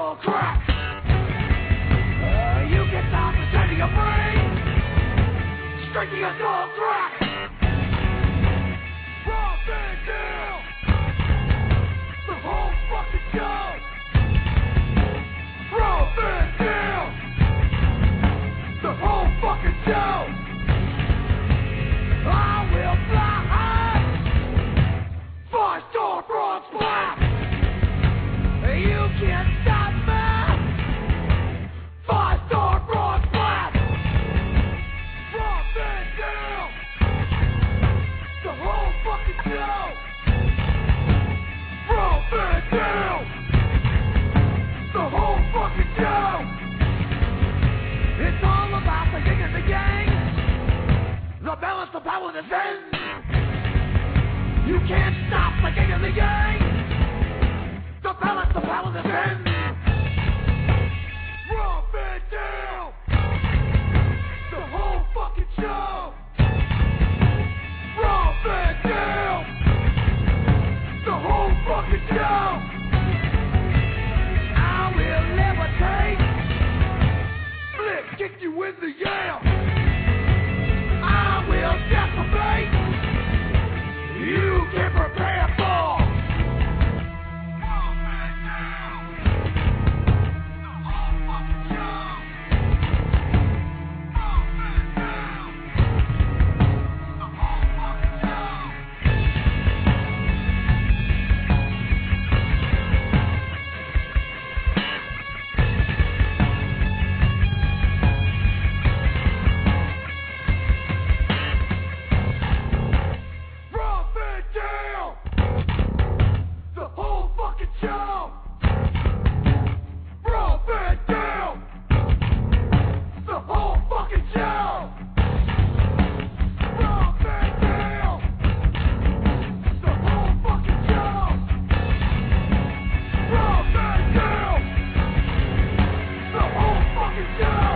skull crack. You can stop pretending your brain. Straight to your skull crack. Armentano. The whole fucking show. Armentano. The whole fucking show. I will fly high. 5-star broad splat. You can't stop me. 5-star broad splat. Armentano. The whole fucking show. Armentano. The whole fucking show. It's all about the yin and the yang. The balance of power that's in. You can't stop the yin and the yang. The balance of power that's in. Armentano. The whole fucking show. Armentano. The whole fucking show. I will levitate. Flip, kick you in the yam. I will decimate. You can prepare for. Armentano. The whole fucking show. Armentano. The whole fucking show. The whole fucking show. Armentano. The whole fucking show. Armentano. The whole fucking show. Armentano. The whole fucking show.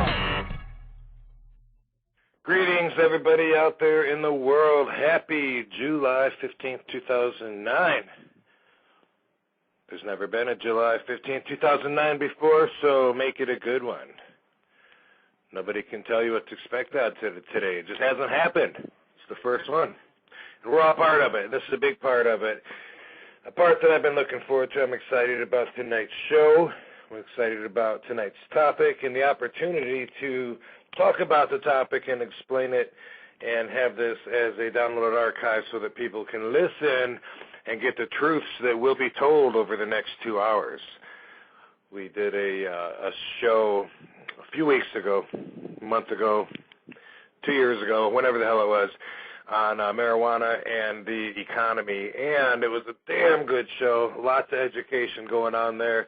Greetings, everybody out there in the world. Happy July 15th, 2009. There's never been a July 15th, 2009 before, so make it a good one. Nobody can tell you what to expect out today. It just hasn't happened. It's the first one. And we're all part of it. This is a big part of it. A part that I've been looking forward to. I'm excited about tonight's show. I'm excited about tonight's topic and the opportunity to talk about the topic and explain it and have this as a downloaded archive so that people can listen and get the truths that will be told over the next 2 hours. We did a show a few weeks ago, a month ago, 2 years ago, whenever the hell it was, on marijuana and the economy, and it was a damn good show, lots of education going on there,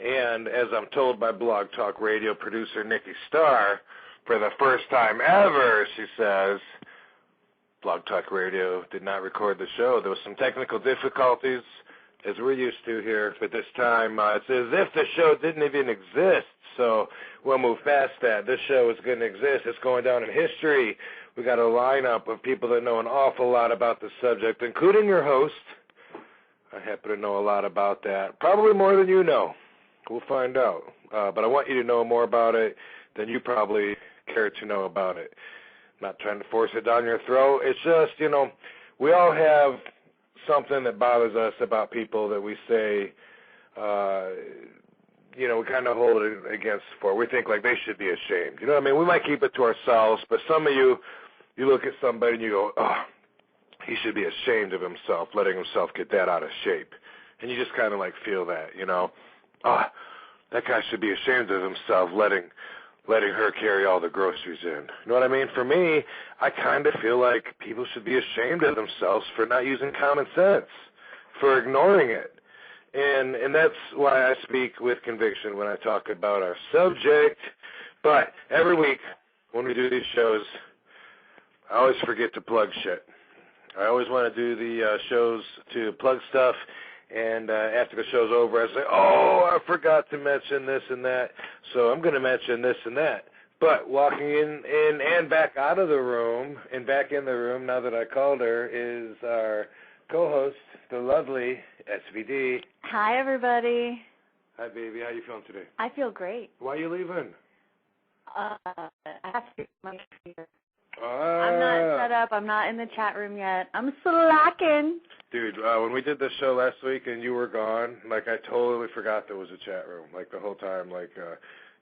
and as I'm told by Blog Talk Radio producer Nikki Starr, for the first time ever, she says, Blog Talk Radio did not record the show. There was some technical difficulties, as we're used to here, but this time it's as if the show didn't even exist, so we'll move past that. This show is going to exist. It's going down in history. We got a lineup of people that know an awful lot about the subject, including your host. I happen to know a lot about that, probably more than you know. We'll find out, but I want you to know more about it than you probably care to know about it. I'm not trying to force it down your throat. It's just, we all have something that bothers us about people that we say, we kind of hold it against for. We think like they should be ashamed. You know what I mean? We might keep it to ourselves, but some of you look at somebody and you go, oh, he should be ashamed of himself, letting himself get that out of shape. And you just kind of like feel that, oh, that guy should be ashamed of himself, letting her carry all the groceries in. You know what I mean? For me, I kind of feel like people should be ashamed of themselves for not using common sense, for ignoring it. And that's why I speak with conviction when I talk about our subject. But every week when we do these shows, I always forget to plug shit. I always want to do the shows to plug stuff, and after the show's over, I say, oh, I forgot to mention this and that, so I'm going to mention this and that. But walking in and back out of the room and back in the room, now that I called her, is our co-host, the lovely SVD. Hi, everybody. Hi, baby. How you feeling today? I feel great. Why are you leaving? I have to get my computer. I'm not set up. I'm not in the chat room yet. I'm slacking. Dude, when we did this show last week and you were gone, like, I totally forgot there was a chat room, like, the whole time. Like,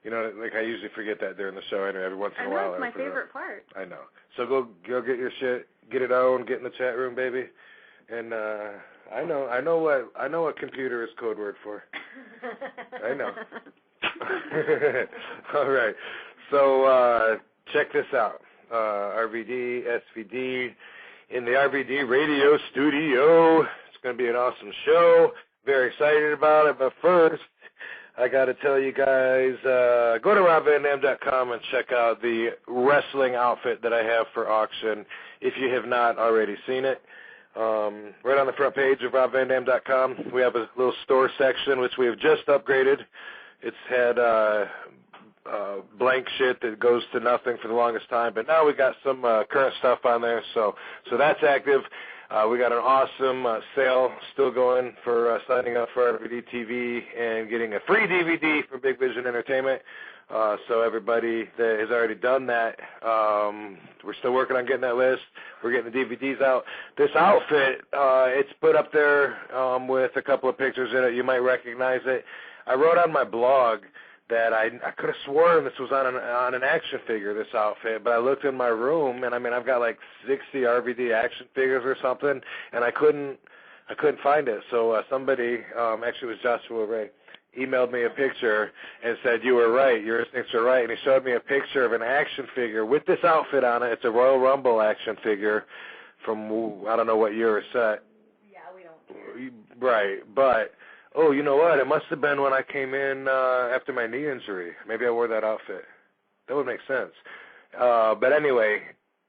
you know, like, I usually forget that during the show anyway. Every once in a while. I know, it's my favorite part. I know. So go get your shit, get it on, get in the chat room, baby. And I know what computer is code word for. I know. All right. So check this out. RVD, SVD, in the RVD Radio studio. It's going to be an awesome show. Very excited about it. But first, I got to tell you guys, go to robvandam.com and check out the wrestling outfit that I have for auction if you have not already seen it. Right on the front page of robvandam.com, we have a little store section, which we have just upgraded. It's had blank shit that goes to nothing for the longest time, but now we got some current stuff on there, so that's active. We got an awesome sale still going for signing up for RVD TV and getting a free DVD from Big Vision Entertainment. So everybody that has already done that, we're still working on getting that list. We're getting the DVDs out. This outfit, it's put up there with a couple of pictures in it. You might recognize it. I wrote on my blog that I could have sworn this was on an action figure, this outfit, but I looked in my room, and I mean, I've got like 60 RVD action figures or something, and I couldn't find it. So somebody, actually it was Joshua Ray, emailed me a picture and said, you were right, your instincts are right, and he showed me a picture of an action figure with this outfit on it. It's a Royal Rumble action figure from, I don't know what year it's set. Yeah, we don't. Right, but... oh, you know what? It must have been when I came in after my knee injury. Maybe I wore that outfit. That would make sense. But anyway,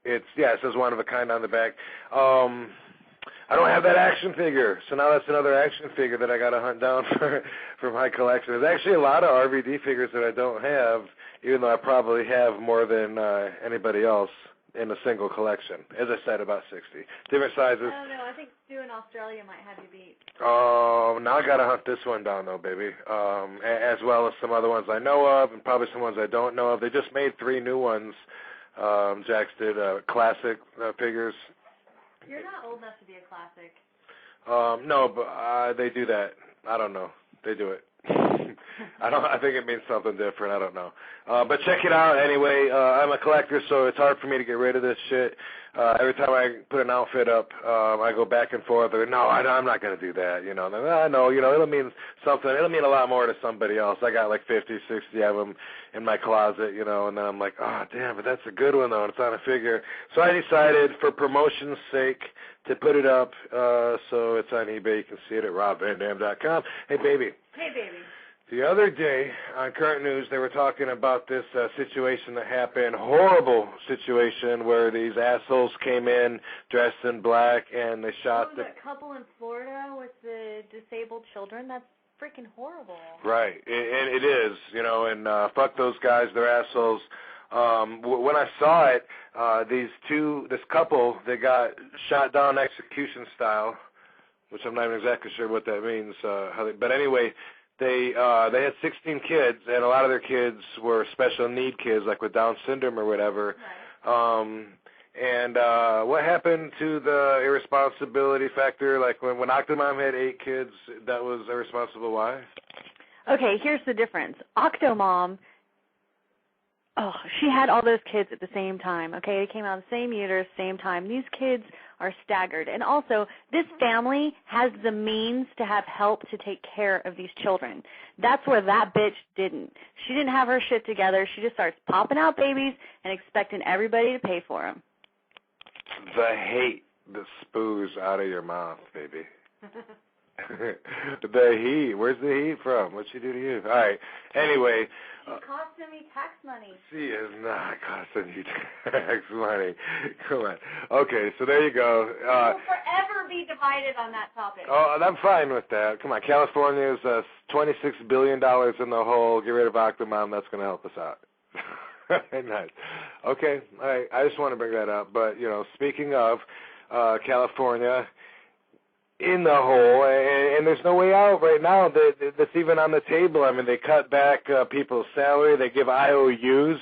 it says one of a kind on the back. I don't have that action figure, so now that's another action figure that I got to hunt down for my collection. There's actually a lot of RVD figures that I don't have, even though I probably have more than anybody else in a single collection. As I said, about 60. Different sizes. I don't know. I think Stu in Australia might have you beat. Oh, now I got to hunt this one down, though, baby, as well as some other ones I know of and probably some ones I don't know of. They just made 3 new ones. Jax did classic figures. You're not old enough to be a classic. No, but they do that. I don't know. They do it. I think it means something different. I don't know. But check it out anyway. I'm a collector, so it's hard for me to get rid of this shit. Every time I put an outfit up, I go back and forth. No, I'm not going to do that. You know, I know. You know, it'll mean something. It'll mean a lot more to somebody else. I got like 50, 60 of them in my closet. You know, and then I'm like, oh damn, but that's a good one though. And it's on a figure. So I decided, for promotion's sake, to put it up. So it's on eBay. You can see it at robvandam.com. Hey baby. Hey baby. The other day on Current News, they were talking about this situation that happened, horrible situation where these assholes came in dressed in black and they shot the couple in Florida with the disabled children. That's freaking horrible. Right, and it is, you know, and fuck those guys, they're assholes. When I saw it, this couple, they got shot down execution style, which I'm not even exactly sure what that means. But anyway, they had 16 kids, and a lot of their kids were special need kids, like with Down syndrome or whatever. Right. And what happened to the irresponsibility factor? Like when Octomom had 8 kids, that was irresponsible. Why? Okay, here's the difference. Octomom, she had all those kids at the same time. Okay, they came out of the same uterus, same time. These kids are staggered. And also, this family has the means to have help to take care of these children. That's where that bitch didn't. She didn't have her shit together. She just starts popping out babies and expecting everybody to pay for them. The hate that spews out of your mouth, baby. The heat. Where's the heat from? What'd she do to you? All right. Anyway. She's costing me tax money. She is not costing you tax money. Come on. Okay, so there you go. We'll forever be divided on that topic. Oh, I'm fine with that. Come on. California is $26 billion in the hole. Get rid of Octomom. That's going to help us out. Nice. Okay. All right. I just want to bring that up. But, you know, speaking of California, in the hole, and there's no way out right now that's even on the table. I mean, they cut back people's salary. They give IOUs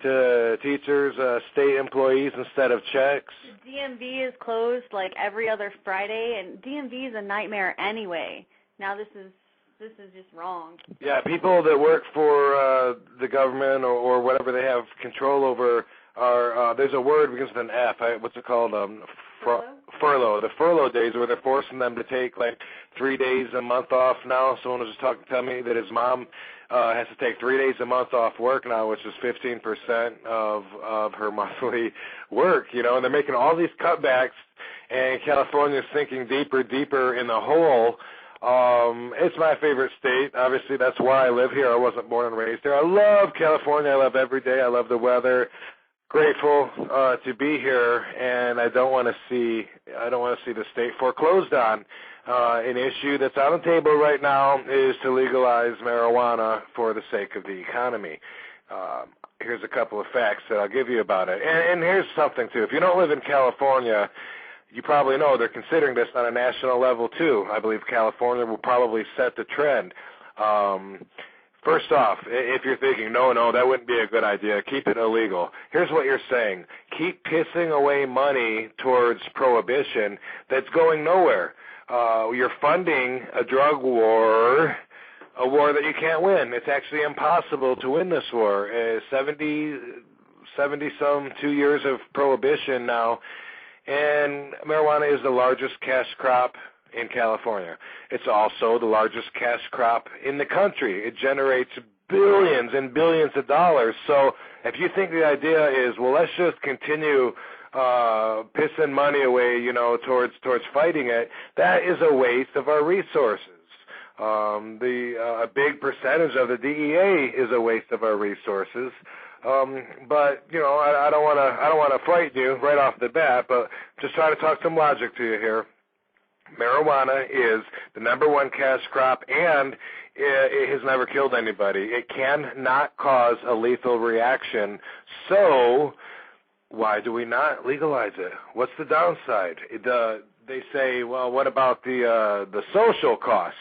to teachers, state employees instead of checks. The DMV is closed like every other Friday, and DMV is a nightmare anyway. Now this is just wrong. Yeah, people that work for the government or whatever they have control over are, there's a word begins with an F. What's it called? Furlough. The furlough days where they're forcing them to take like 3 days a month off now. Someone was just telling me that his mom has to take 3 days a month off work now, which is 15% of her monthly work, you know, and they're making all these cutbacks, and California's sinking deeper in the hole. It's my favorite state. Obviously, that's why I live here. I wasn't born and raised here. I love California. I love every day. I love the weather. Grateful to be here, and I don't want to see the state foreclosed on. An issue that's on the table right now is to legalize marijuana for the sake of the economy. Here's a couple of facts that I'll give you about it. And here's something, too. If you don't live in California, you probably know they're considering this on a national level, too. I believe California will probably set the trend. First off, if you're thinking, no, that wouldn't be a good idea, keep it illegal. Here's what you're saying. Keep pissing away money towards prohibition that's going nowhere. You're funding a drug war, a war that you can't win. It's actually impossible to win this war. 70-some 2 years of prohibition now, and marijuana is the largest cash crop in California. It's also the largest cash crop in the country. It generates billions and billions of dollars. So if you think the idea is, well, let's just continue pissing money away, you know, towards fighting it, that is a waste of our resources. A big percentage of the DEA is a waste of our resources. But you know, I don't want to frighten you right off the bat, but just try to talk some logic to you here. Marijuana is the number one cash crop, and it has never killed anybody. It cannot cause a lethal reaction. So why do we not legalize it? What's the downside? They say, well, what about the social cost?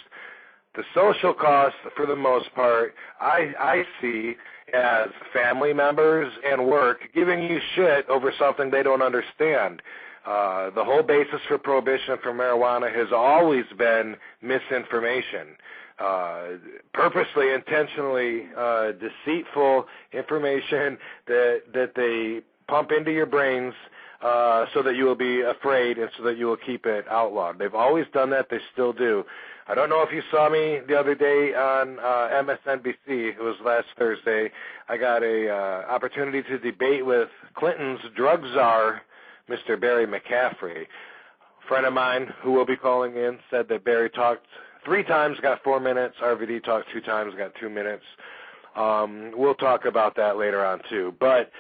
The social cost, for the most part, I see as family members and work giving you shit over something they don't understand. The whole basis for prohibition for marijuana has always been misinformation. Purposely, intentionally deceitful information that they pump into your brains so that you will be afraid and so that you will keep it outlawed. They've always done that. They still do. I don't know if you saw me the other day on MSNBC. It was last Thursday. I got a opportunity to debate with Clinton's drug czar, Mr. Barry McCaffrey. A friend of mine who will be calling in said that Barry talked 3 times, got 4 minutes. RVD talked 2 times, got 2 minutes. We'll talk about that later on, too. But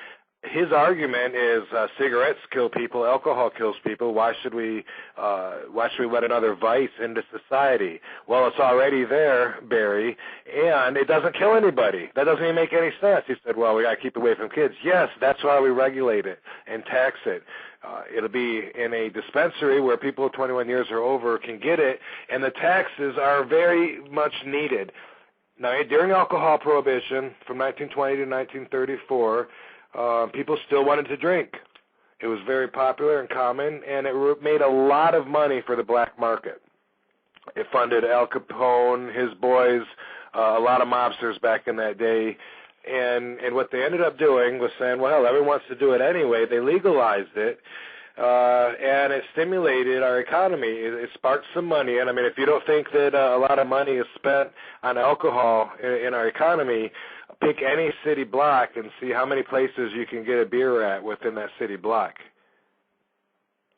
his argument is cigarettes kill people, alcohol kills people. Why should we let another vice into society? Well, it's already there, Barry, and it doesn't kill anybody. That doesn't even make any sense. He said, well, we got to keep it away from kids. Yes, that's why we regulate it and tax it. It'll be in a dispensary where people 21 years or over can get it, and the taxes are very much needed. Now, during alcohol prohibition from 1920 to 1934, people still wanted to drink. It was very popular and common, and it made a lot of money for the black market. It funded Al Capone, his boys, a lot of mobsters back in that day. And what they ended up doing was saying, well, hell, everyone wants to do it anyway. They legalized it, and it stimulated our economy. It sparked some money. And, I mean, if you don't think that a lot of money is spent on alcohol in our economy, pick any city block and see how many places you can get a beer at within that city block.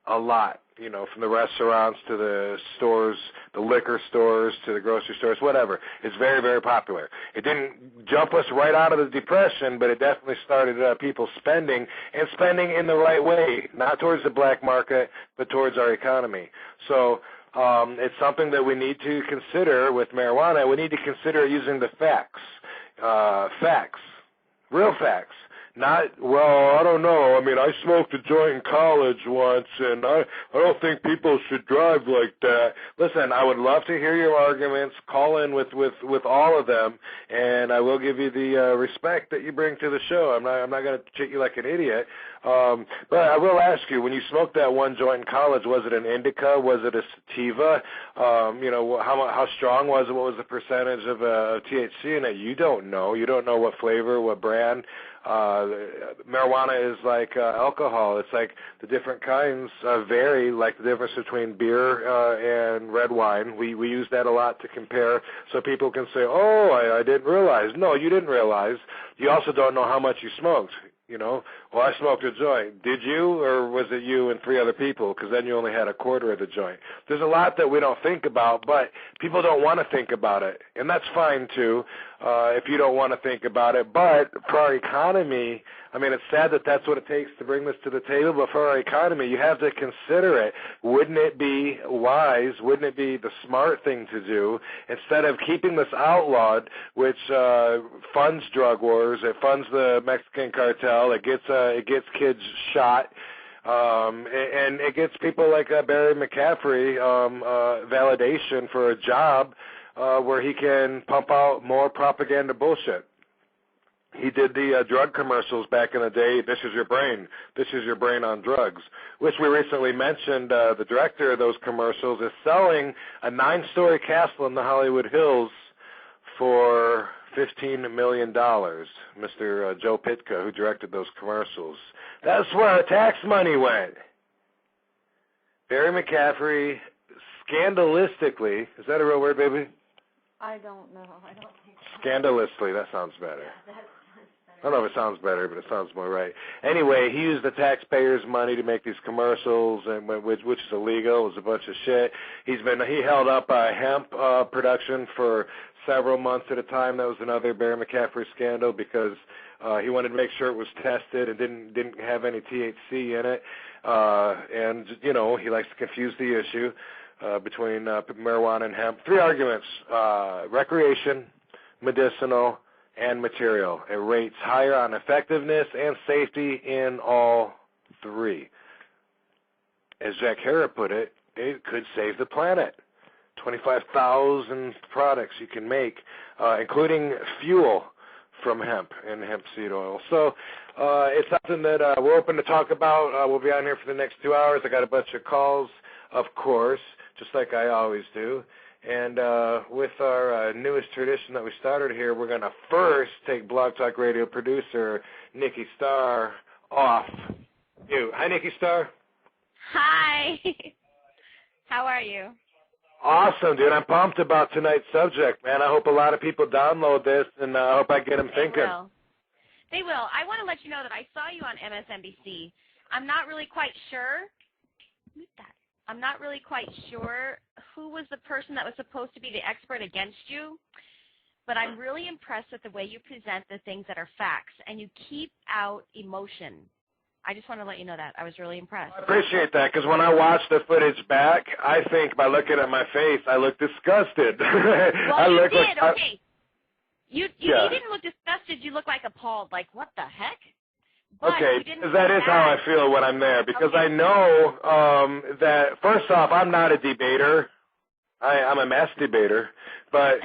A lot, you know, from the restaurants to the stores, the liquor stores to the grocery stores, whatever. It's very, very popular. It didn't jump us right out of the Depression, but it definitely started people spending, and spending in the right way, not towards the black market, but towards our economy. So it's something that we need to consider with marijuana. We need to consider using the facts. Facts, real facts, I don't know. I mean, I smoked a joint in college once, and I don't think people should drive like that. Listen, I would love to hear your arguments. Call in with all of them, and I will give you the respect that you bring to the show. I'm not going to treat you like an idiot. But I will ask you, when you smoked that one joint in college, was it an indica? Was it a sativa? How strong was it? What was the percentage of THC in it? You don't know. You don't know what flavor, what brand. Marijuana is like alcohol. It's like the different kinds vary, like the difference between beer and red wine. We use that a lot to compare so people can say, I didn't realize. No, you didn't realize. You also don't know how much you smoked. Well, I smoked a joint. Did you, or was it you and 3 other people? Because then you only had a quarter of the joint. There's a lot that we don't think about, but people don't want to think about it, and that's fine too if you don't want to think about it. But for our economy, I mean, it's sad that that's what it takes to bring this to the table, but for our economy, you have to consider it. Wouldn't it be wise, wouldn't it be the smart thing to do, instead of keeping this outlawed, which funds drug wars, it funds the Mexican cartel, it gets kids shot, and it gets people like Barry McCaffrey validation for a job where he can pump out more propaganda bullshit. He did the drug commercials back in the day. This is your brain. This is your brain on drugs, which we recently mentioned. The director of those commercials is selling a 9-story castle in the Hollywood Hills for $15 million, Mr. Joe Pytka, who directed those commercials. That's where our tax money went. Barry McCaffrey, scandalistically, is that a real word, baby? I don't know. I don't think so. Scandalously, that sounds better. Yeah, that sounds better. I don't know if it sounds better, but it sounds more right. Anyway, he used the taxpayers' money to make these commercials, and which is illegal. It was a bunch of shit. He held up hemp production for several months at a time. That was another Barry McCaffrey scandal because he wanted to make sure it was tested and didn't have any THC in it. And he likes to confuse the issue between marijuana and hemp. 3 arguments: recreation, medicinal, and material. It rates higher on effectiveness and safety in all 3. As Jack Herer put it, it could save the planet. 25,000 products you can make, including fuel from hemp and hemp seed oil. So it's something that we're open to talk about. We'll be on here for the next 2 hours. I got a bunch of calls, of course, just like I always do. And with our newest tradition that we started here, we're going to first take Blog Talk Radio producer Nikki Starr off mute. Hi, Nikki Starr. Hi. How are you? Awesome, dude. I'm pumped about tonight's subject, man. I hope a lot of people download this, and I hope I get them thinking. They will. I want to let you know that I saw you on MSNBC. I'm not really quite sure. I'm not really quite sure who was the person that was supposed to be the expert against you, but I'm really impressed with the way you present the things that are facts, and you keep out emotion. I just want to let you know that. I was really impressed. I appreciate that, because when I watch the footage back, I think by looking at my face, I look disgusted. Well, you did, okay. You didn't look disgusted. You look like appalled, like, what the heck? But okay, because that is how I feel when I'm there, because I know that, first off, I'm not a debater. I'm a mass debater, but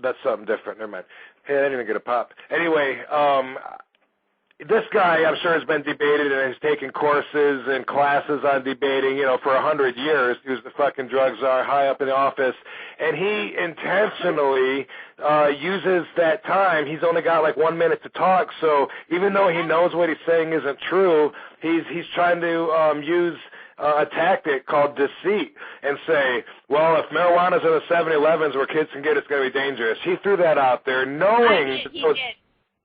that's something different. Never mind. Hey, I didn't even get a pop. Anyway, this guy, I'm sure, has been debated and has taken courses and classes on debating, for 100 years. He was the fucking drug czar high up in the office. And he intentionally uses that time. He's only got like 1 minute to talk. So even though he knows what he's saying isn't true, he's trying to use a tactic called deceit and say, well, if marijuana's in the 7-Elevens where kids can get it, it's going to be dangerous. He threw that out there knowing...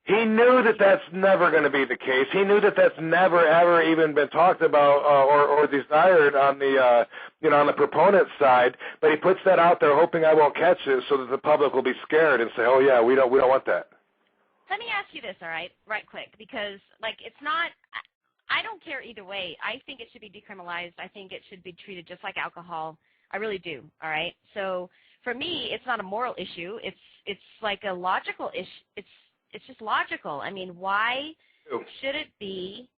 He knew that that's never going to be the case. He knew that that's never, ever even been talked about or desired on the, on the proponent side. But he puts that out there hoping I won't catch it so that the public will be scared and say, oh, yeah, we don't want that. Let me ask you this, all right, right quick, because, it's not – I don't care either way. I think it should be decriminalized. I think it should be treated just like alcohol. I really do, all right? So for me, it's not a moral issue. It's like a logical issue. it's just logical. I mean, why should it be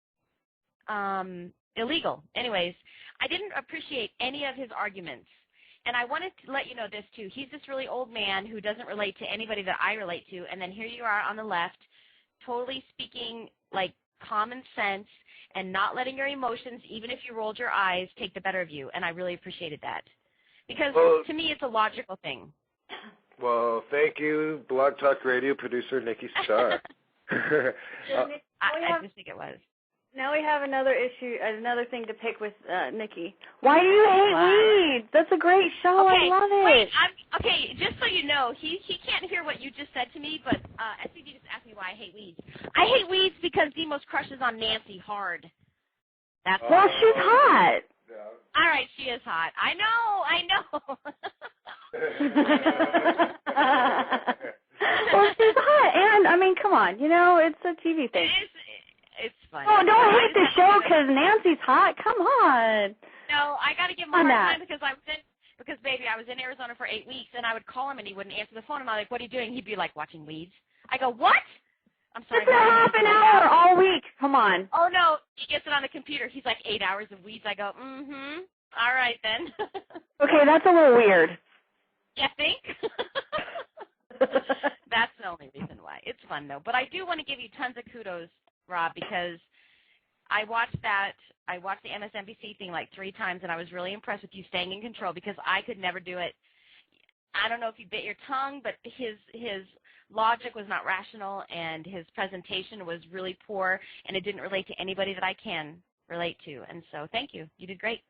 illegal? Anyways, I didn't appreciate any of his arguments. And I wanted to let you know this, too. He's this really old man who doesn't relate to anybody that I relate to, and then here you are on the left totally speaking like common sense and not letting your emotions, even if you rolled your eyes, take the better of you, and I really appreciated that. Because to me, it's a logical thing. Well, thank you, Blog Talk Radio producer Nikki Starr. I just think it was. Now we have another issue, another thing to pick with Nikki. Why do you hate weeds? That's a great show. Okay, I love it. Wait, okay, just so you know, he can't hear what you just said to me, but SVD just asked me why I hate weeds. I hate weeds because Demos crushes on Nancy hard. That's well, she's hot. Yeah. All right, she is hot. I know. Well, she's hot, and I mean, come on, it's a TV thing. It's funny. Oh, don't hate the show because Nancy's hot. Come on. No, I got to give him a hard time because I was in Arizona for 8 weeks, and I would call him, and he wouldn't answer the phone. I'm like, what are you doing? He'd be like, watching weeds. I go, what? I'm sorry. It's half an hour all week. Come on. Oh, no. He gets it on the computer. He's like, 8 hours of weeds. I go, mm-hmm. All right, then. Okay, that's a little weird. You think? That's the only reason why. It's fun, though. But I do want to give you tons of kudos, Rob, because I watched the MSNBC thing like 3 times, and I was really impressed with you staying in control because I could never do it. I don't know if you bit your tongue, but his logic was not rational, and his presentation was really poor, and it didn't relate to anybody that I can relate to. And so thank you. You did great.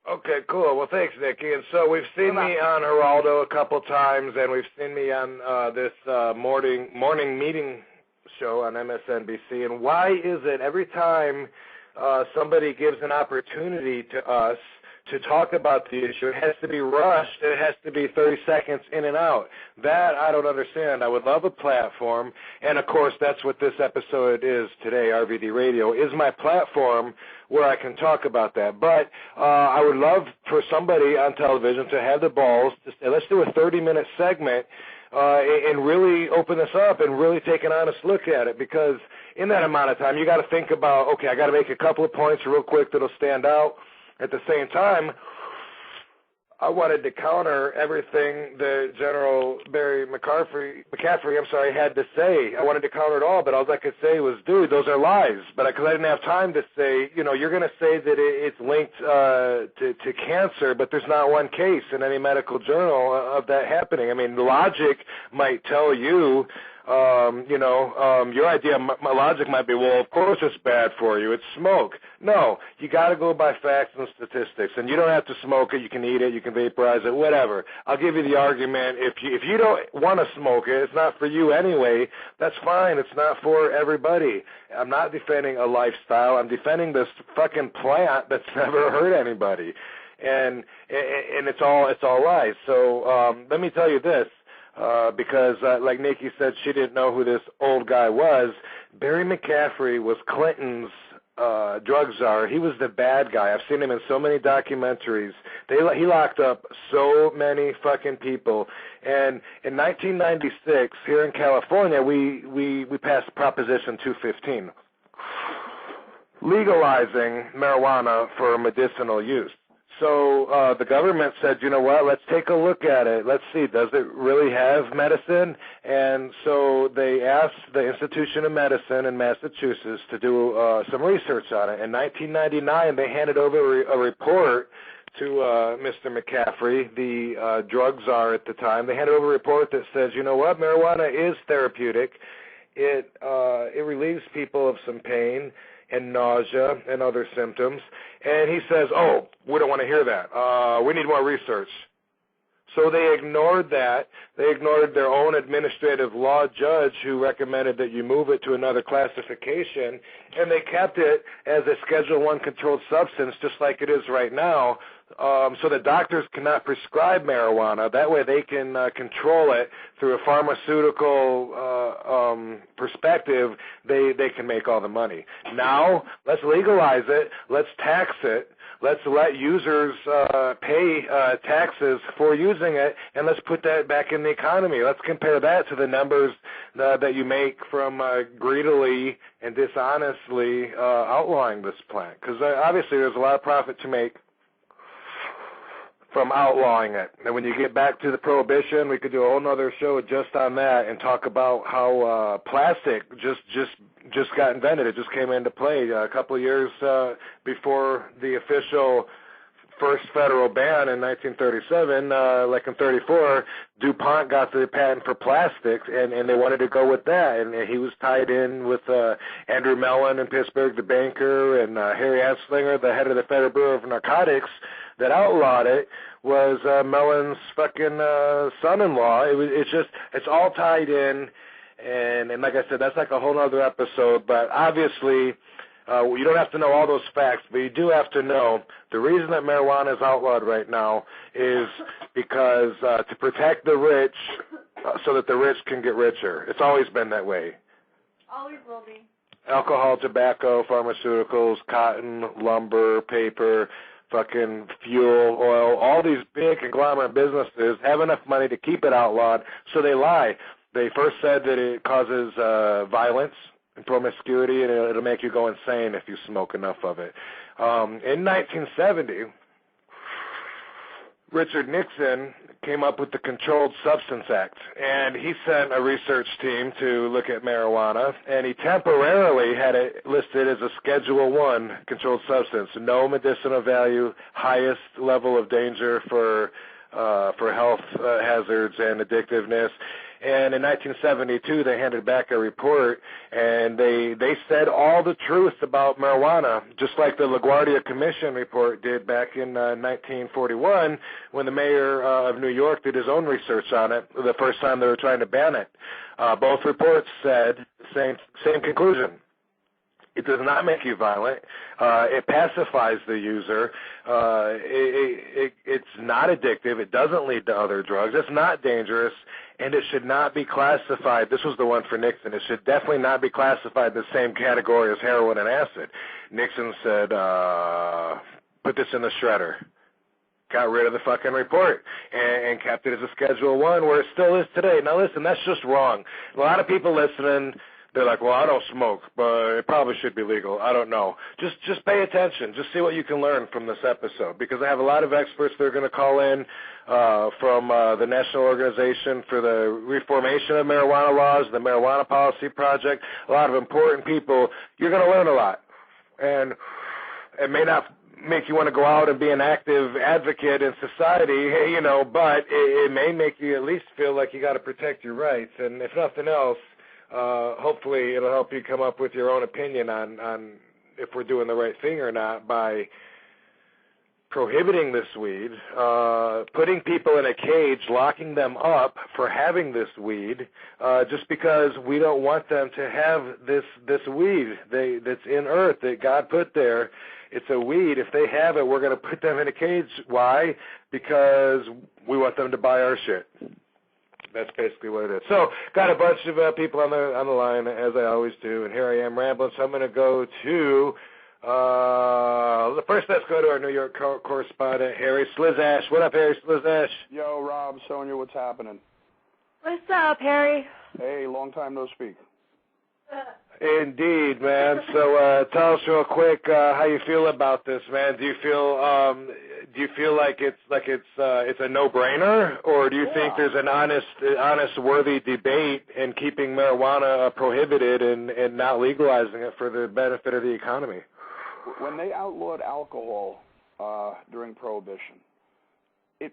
Okay, cool. Well, thanks, Nikki. And so we've seen me on Geraldo a couple times, and we've seen me on this morning meeting show on MSNBC. And why is it every time somebody gives an opportunity to us to talk about the issue, it has to be rushed, it has to be 30 seconds in and out? That I don't understand. I would love a platform, and of course that's what this episode is today. RVD Radio is my platform where I can talk about that. But I would love for somebody on television to have the balls to say, let's do a 30-minute segment and really open this up and really take an honest look at it, because in that amount of time you got to think about, okay, I got to make a couple of points real quick that'll stand out. At the same time, I wanted to counter everything that General Barry McCaffrey had to say. I wanted to counter it all, but all I could say was, dude, those are lies. But because I didn't have time to say, you're going to say that it's linked to cancer, but there's not one case in any medical journal of that happening. I mean, logic might tell you, your idea, my logic might be, well, of course it's bad for you. It's smoke. No, you got to go by facts and statistics, and you don't have to smoke it. You can eat it. You can vaporize it, whatever. I'll give you the argument. If you don't want to smoke it, it's not for you anyway. That's fine. It's not for everybody. I'm not defending a lifestyle. I'm defending this fucking plant that's never hurt anybody, and it's all lies. So let me tell you this. Because, like Nikki said, she didn't know who this old guy was. Barry McCaffrey was Clinton's drug czar. He was the bad guy. I've seen him in so many documentaries. He locked up so many fucking people. And in 1996, here in California, we passed Proposition 215, legalizing marijuana for medicinal use. So the government said, you know what, let's take a look at it. Let's see, does it really have medicine? And so they asked the Institution of Medicine in Massachusetts to do some research on it. In 1999, they handed over a report to Mr. McCaffrey, the drug czar at the time. They handed over a report that says, you know what, marijuana is therapeutic. It relieves people of some pain and nausea and other symptoms. And he says, oh, we don't want to hear that. We need more research. So they ignored that. They ignored their own administrative law judge who recommended that you move it to another classification, and they kept it as a Schedule I controlled substance just like it is right now, so that doctors cannot prescribe marijuana. That way they can control it through a pharmaceutical perspective. They can make all the money. Now, let's legalize it. Let's tax it. let's let users pay taxes for using it, and let's put that back in the economy. Let's compare that to the numbers that you make from greedily and dishonestly outlawing this plant, because obviously there's a lot of profit to make from outlawing it. And when you get back to the prohibition, we could do a whole nother show just on that and talk about how plastic just got invented. It just came into play a couple of years before the official first federal ban in 1937, like in 34, DuPont got the patent for plastics, and they wanted to go with that. And he was tied in with Andrew Mellon in Pittsburgh, the banker, and Harry Anslinger, the head of the Federal Bureau of Narcotics, that outlawed it, was Mellon's fucking son-in-law. It's all tied in, and like I said, that's like a whole other episode. But obviously, you don't have to know all those facts, but you do have to know the reason that marijuana is outlawed right now is because to protect the rich so that the rich can get richer. It's always been that way. Always will be. Alcohol, tobacco, pharmaceuticals, cotton, lumber, paper, fucking fuel, oil, all these big conglomerate businesses have enough money to keep it outlawed, so they lie. They first said that it causes violence and promiscuity, and it'll make you go insane if you smoke enough of it. In 1970, Richard Nixon came up with the Controlled Substance Act, and he sent a research team to look at marijuana, and he temporarily had it listed as a Schedule I controlled substance, no medicinal value, highest level of danger for health hazards and addictiveness. And in 1972, they handed back a report, and they said all the truth about marijuana, just like the LaGuardia Commission report did back in 1941 when the mayor of New York did his own research on it the first time they were trying to ban it. Both reports said the same conclusion. It does not make you violent. It pacifies the user. It's not addictive. It doesn't lead to other drugs. It's not dangerous, and it should not be classified. This was the one for Nixon. It should definitely not be classified in the same category as heroin and acid. Nixon said, put this in the shredder. Got rid of the fucking report and kept it as a Schedule I, where it still is today. Now, listen, that's just wrong. A lot of people listening, they're like, well, I don't smoke, but it probably should be legal. I don't know. Just pay attention. Just see what you can learn from this episode, because I have a lot of experts that are going to call in from the National Organization for the Reformation of Marijuana Laws, the Marijuana Policy Project, a lot of important people. You're going to learn a lot. And it may not make you want to go out and be an active advocate in society, but it may make you at least feel like you got to protect your rights. And if nothing else, hopefully it'll help you come up with your own opinion on if we're doing the right thing or not by prohibiting this weed, putting people in a cage, locking them up for having this weed, just because we don't want them to have this weed that's in earth that God put there. It's a weed. If they have it, we're going to put them in a cage. Why? Because we want them to buy our shit. That's basically what it is. So, got a bunch of people on the line, as I always do, and here I am rambling. So I'm going to go to first. Let's go to our New York correspondent, Harry Slizash. What up, Harry Slizash? Yo, Rob, Sonia, what's happening? What's up, Harry? Hey, long time no speak. Indeed, man. So tell us real quick how you feel about this, man. Do you feel like it's a no-brainer, or do you think there's an honest, worthy debate in keeping marijuana prohibited and not legalizing it for the benefit of the economy? When they outlawed alcohol during Prohibition,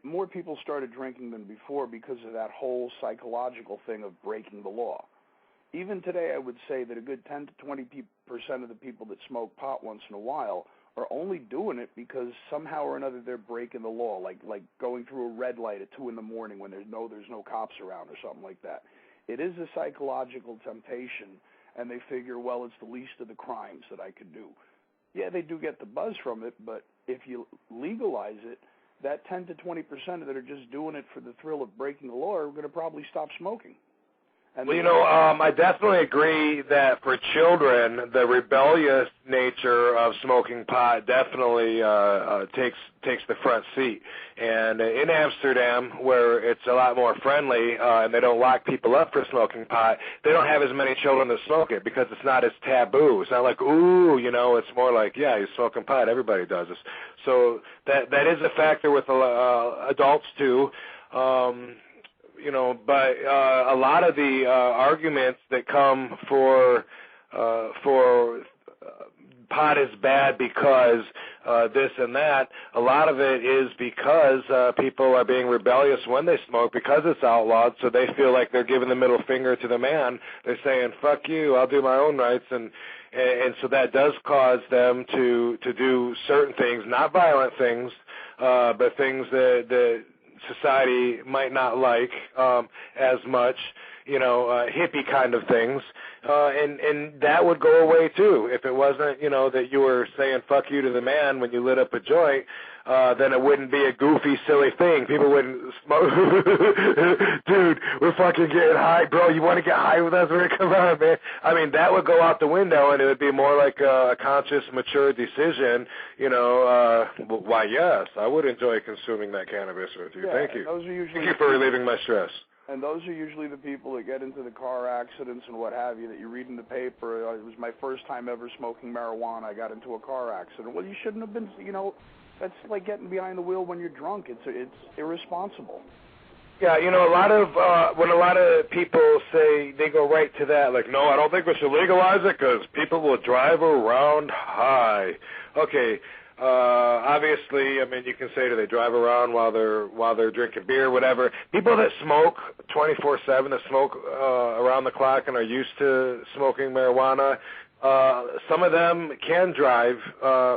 more people started drinking than before because of that whole psychological thing of breaking the law. Even today, I would say that a good 10 to 20% of the people that smoke pot once in a while are only doing it because somehow or another they're breaking the law, like going through a red light at 2 in the morning when there's no cops around or something like that. It is a psychological temptation, and they figure, well, it's the least of the crimes that I could do. Yeah, they do get the buzz from it, but if you legalize it, that 10 to 20% that are just doing it for the thrill of breaking the law are going to probably stop smoking. Well, you know, I definitely agree that for children, the rebellious nature of smoking pot definitely takes the front seat. And in Amsterdam, where it's a lot more friendly and they don't lock people up for smoking pot, they don't have as many children that smoke it because it's not as taboo. It's not like, ooh, you know, it's more like, yeah, you're smoking pot. Everybody does this. So that is a factor with adults, too. You know, but a lot of the arguments that come for pot is bad because this and that, a lot of it is because people are being rebellious when they smoke because it's outlawed, so they feel like they're giving the middle finger to the man. They're saying, fuck you, I'll do my own rights, and so that does cause them to do certain things, not violent things, but things that society might not like as much, you know, hippie kind of things, and that would go away too if it wasn't, you know, that you were saying fuck you to the man when you lit up a joint. Then it wouldn't be a goofy, silly thing. People wouldn't smoke. Dude, we're fucking getting high, bro. You want to get high with us? Come on, man. I mean, that would go out the window, and it would be more like a conscious, mature decision. You know, why, yes, I would enjoy consuming that cannabis with you. Yeah, Thank you. Those are usually Thank you for relieving my stress. And those are usually the people that get into the car accidents and what have you that you read in the paper. It was my first time ever smoking marijuana. I got into a car accident. Well, you shouldn't have been, you know. That's like getting behind the wheel when you're drunk. It's irresponsible. Yeah, you know, when a lot of people say, they go right to that, like, no, I don't think we should legalize it because people will drive around high. Okay, obviously, I mean, you can say, do they drive around while they're drinking beer, whatever. People that smoke 24/7, that smoke around the clock and are used to smoking marijuana, some of them can drive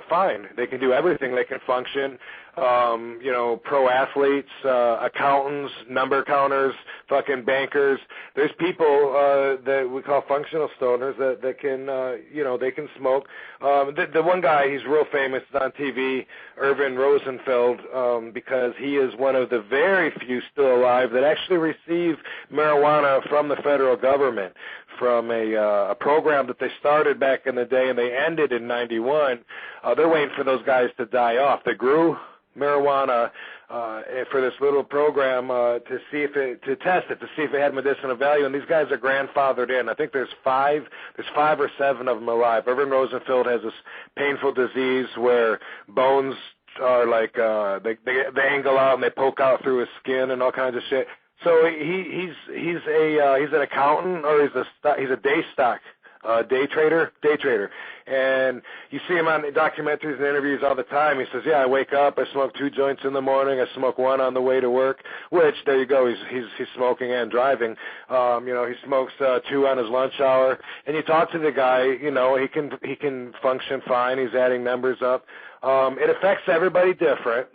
fine. They can do everything. They can function. You know, pro athletes, accountants, number counters, fucking bankers. There's people that we call functional stoners that can, you know, they can smoke. The one guy, he's real famous on TV, Irvin Rosenfeld, because he is one of the very few still alive that actually receive marijuana from the federal government, from a program that they started back in the day and they ended in '91. They're waiting for those guys to die off. They grew marijuana for this little program to test it, to see if it had medicinal value, and these guys are grandfathered in. I think there's five or seven of them alive. Irvin Rosenfeld has this painful disease where bones are like they angle out and they poke out through his skin and all kinds of shit. So he's an accountant, or he's a day trader, and you see him on documentaries and interviews all the time. He says, yeah, I wake up, I smoke 2 joints in the morning, I smoke 1 on the way to work, which, there you go, he's smoking and driving. You know, he smokes 2 on his lunch hour, and you talk to the guy, you know, he can function fine, he's adding numbers up. It affects everybody different.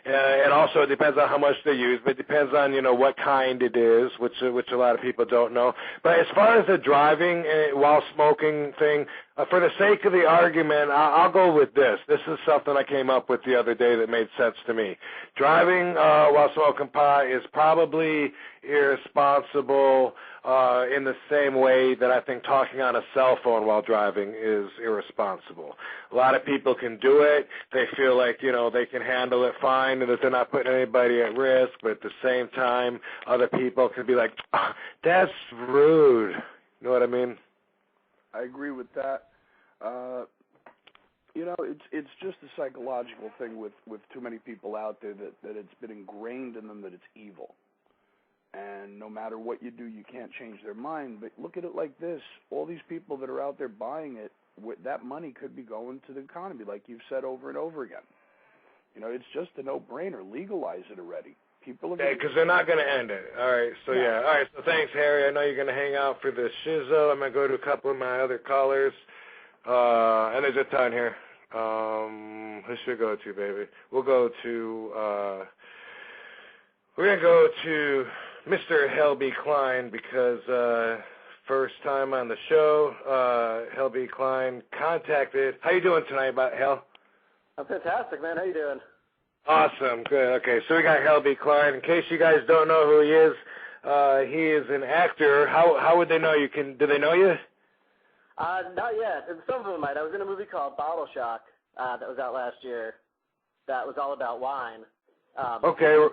And also it depends on how much they use, but it depends on, you know, what kind it is, which a lot of people don't know. But as far as the driving while smoking thing, for the sake of the argument, I'll go with this. This is something I came up with the other day that made sense to me. Driving while smoking pot is probably irresponsible in the same way that I think talking on a cell phone while driving is irresponsible. A lot of people can do it. They feel like, you know, they can handle it fine and that they're not putting anybody at risk, but at the same time, other people can be like, oh, that's rude. You know what I mean? I agree with that. You know, it's just a psychological thing with too many people out there that it's been ingrained in them that it's evil. And no matter what you do, you can't change their mind. But look at it like this. All these people that are out there buying it, that money could be going to the economy, like you've said over and over again. You know, it's just a no-brainer. Legalize it already. People are because they're not going to end it. All right, so yeah. All right, so thanks, Harry. I know you're going to hang out for the shizzo. I'm going to go to a couple of my other callers. And there's a ton here. Who should we go to, baby? We'll go to, we're going to go to Mr. Hal B. Klein because first time on the show, Hal B. Klein contacted. How you doing tonight, Hal? I'm fantastic, man. How you doing? Awesome. Good. Okay, so we got Hal B. Klein. In case you guys don't know who he is, He is an actor. How would they know you? Do they know you? Not yet. Some of them might. I was in a movie called Bottle Shock that was out last year. That was all about wine. Okay.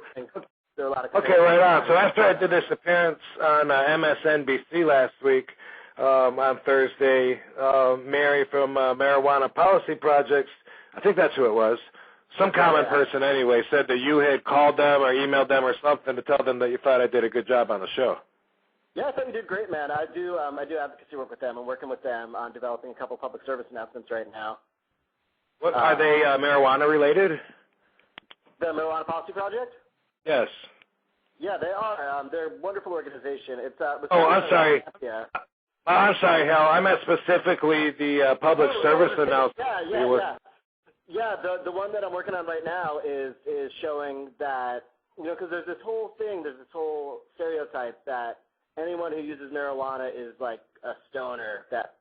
There are a lot of okay, right on. So after I did this appearance on MSNBC last week on Thursday, Mary from Marijuana Policy Projects, I think that's who it was, some common person anyway, said that you had called them or emailed them or something to tell them that you thought I did a good job on the show. Yeah, I thought you did great, man. I do advocacy work with them. I'm working with them on developing a couple public service announcements right now. What are they marijuana related? The Marijuana Policy Project? Yes. Yeah, they are. They're a wonderful organization. It's I'm sorry. Yeah. I'm sorry, Hal. I meant specifically the public service announcement. Yeah, the one that I'm working on right now is showing that, because there's this whole stereotype that anyone who uses marijuana is like a stoner that,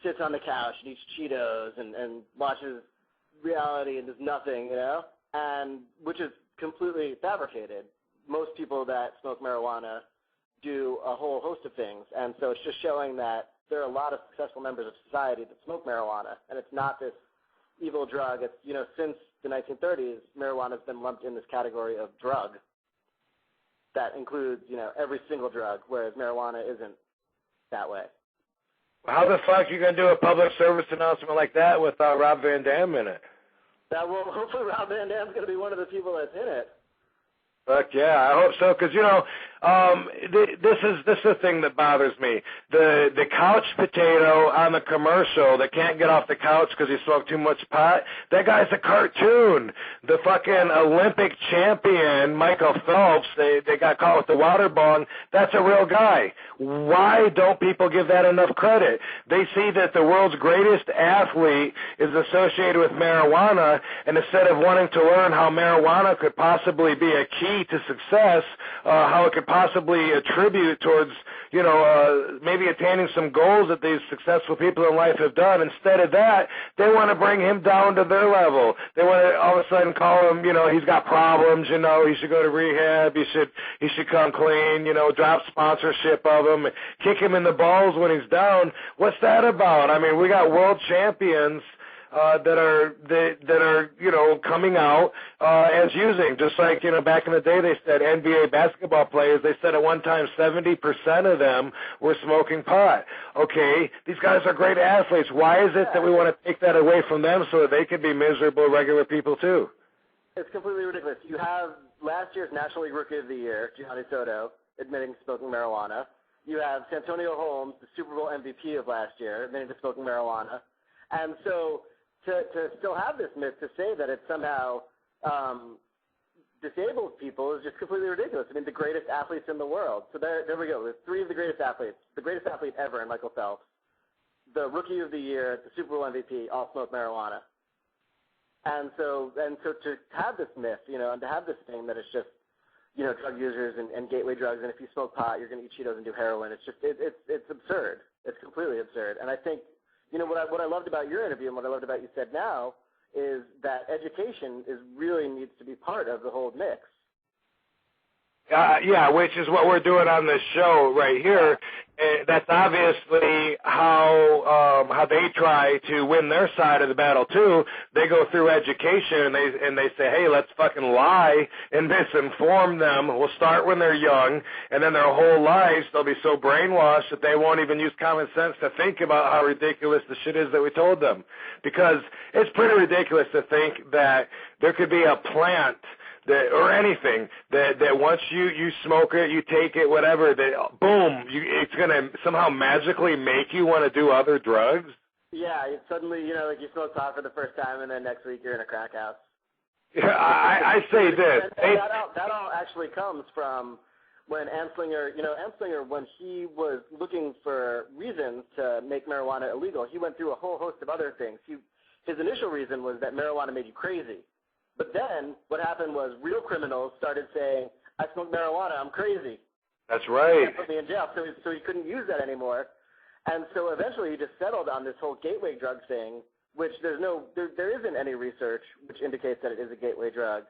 sits on the couch and eats Cheetos and watches reality and does nothing, and which is completely fabricated. Most people that smoke marijuana do a whole host of things, and so it's just showing that there are a lot of successful members of society that smoke marijuana, and it's not this evil drug. It's, since the 1930s, marijuana has been lumped in this category of drug that includes, every single drug, whereas marijuana isn't that way. How the fuck are you going to do a public service announcement like that without Rob Van Dam in it? Hopefully Rob Van Dam's going to be one of the people that's in it. Fuck yeah, I hope so, because this is the thing that bothers me. The couch potato on the commercial that can't get off the couch because he smoked too much pot, that guy's a cartoon. The fucking Olympic champion, Michael Phelps, they got caught with the water bong, that's a real guy. Why don't people give that enough credit? They see that the world's greatest athlete is associated with marijuana, and instead of wanting to learn how marijuana could possibly be a key to success, how it could possibly attribute towards, maybe attaining some goals that these successful people in life have done. Instead of that, they want to bring him down to their level. They want to all of a sudden call him, he's got problems, he should go to rehab, he should come clean, drop sponsorship of him, kick him in the balls when he's down. What's that about? I mean, we got world champions that are coming out as using, just like back in the day they said NBA basketball players, they said at one time 70% of them were smoking pot. Okay, these guys are great athletes. Why is it that we want to take that away from them so that they can be miserable regular people too? It's completely ridiculous. You have last year's National League Rookie of the Year, Gianni Soto, admitting to smoking marijuana. You have Santonio Holmes, the Super Bowl MVP of last year, admitting to smoking marijuana. And so to still have this myth to say that it somehow disables people is just completely ridiculous. I mean, the greatest athletes in the world. So there we go. There's three of the greatest athletes. The greatest athlete ever in Michael Phelps, the Rookie of the Year, the Super Bowl MVP, all smoke marijuana. And so to have this myth, and to have this thing that it's just, drug users and gateway drugs, and if you smoke pot, you're going to eat Cheetos and do heroin. It's just, it's absurd. It's completely absurd. And I think, what I loved about your interview and what I loved about you said now is that education really needs to be part of the whole mix. Yeah, which is what we're doing on this show right here. That's obviously how they try to win their side of the battle too. They go through education and they say, hey, let's fucking lie and misinform them. We'll start when they're young, and then their whole lives they'll be so brainwashed that they won't even use common sense to think about how ridiculous the shit is that we told them. Because it's pretty ridiculous to think that there could be a plant or anything that once you smoke it, you take it, whatever, that boom, it's going to somehow magically make you want to do other drugs? Yeah, suddenly, like you smoke pot for the first time, and then next week you're in a crack house. Yeah, I say this. And that all actually comes from when Anslinger, when he was looking for reasons to make marijuana illegal, he went through a whole host of other things. His initial reason was that marijuana made you crazy. But then what happened was real criminals started saying, I smoke marijuana, I'm crazy. That's right. That put me in jail, so he couldn't use that anymore. And so eventually he just settled on this whole gateway drug thing, which there isn't any research which indicates that it is a gateway drug.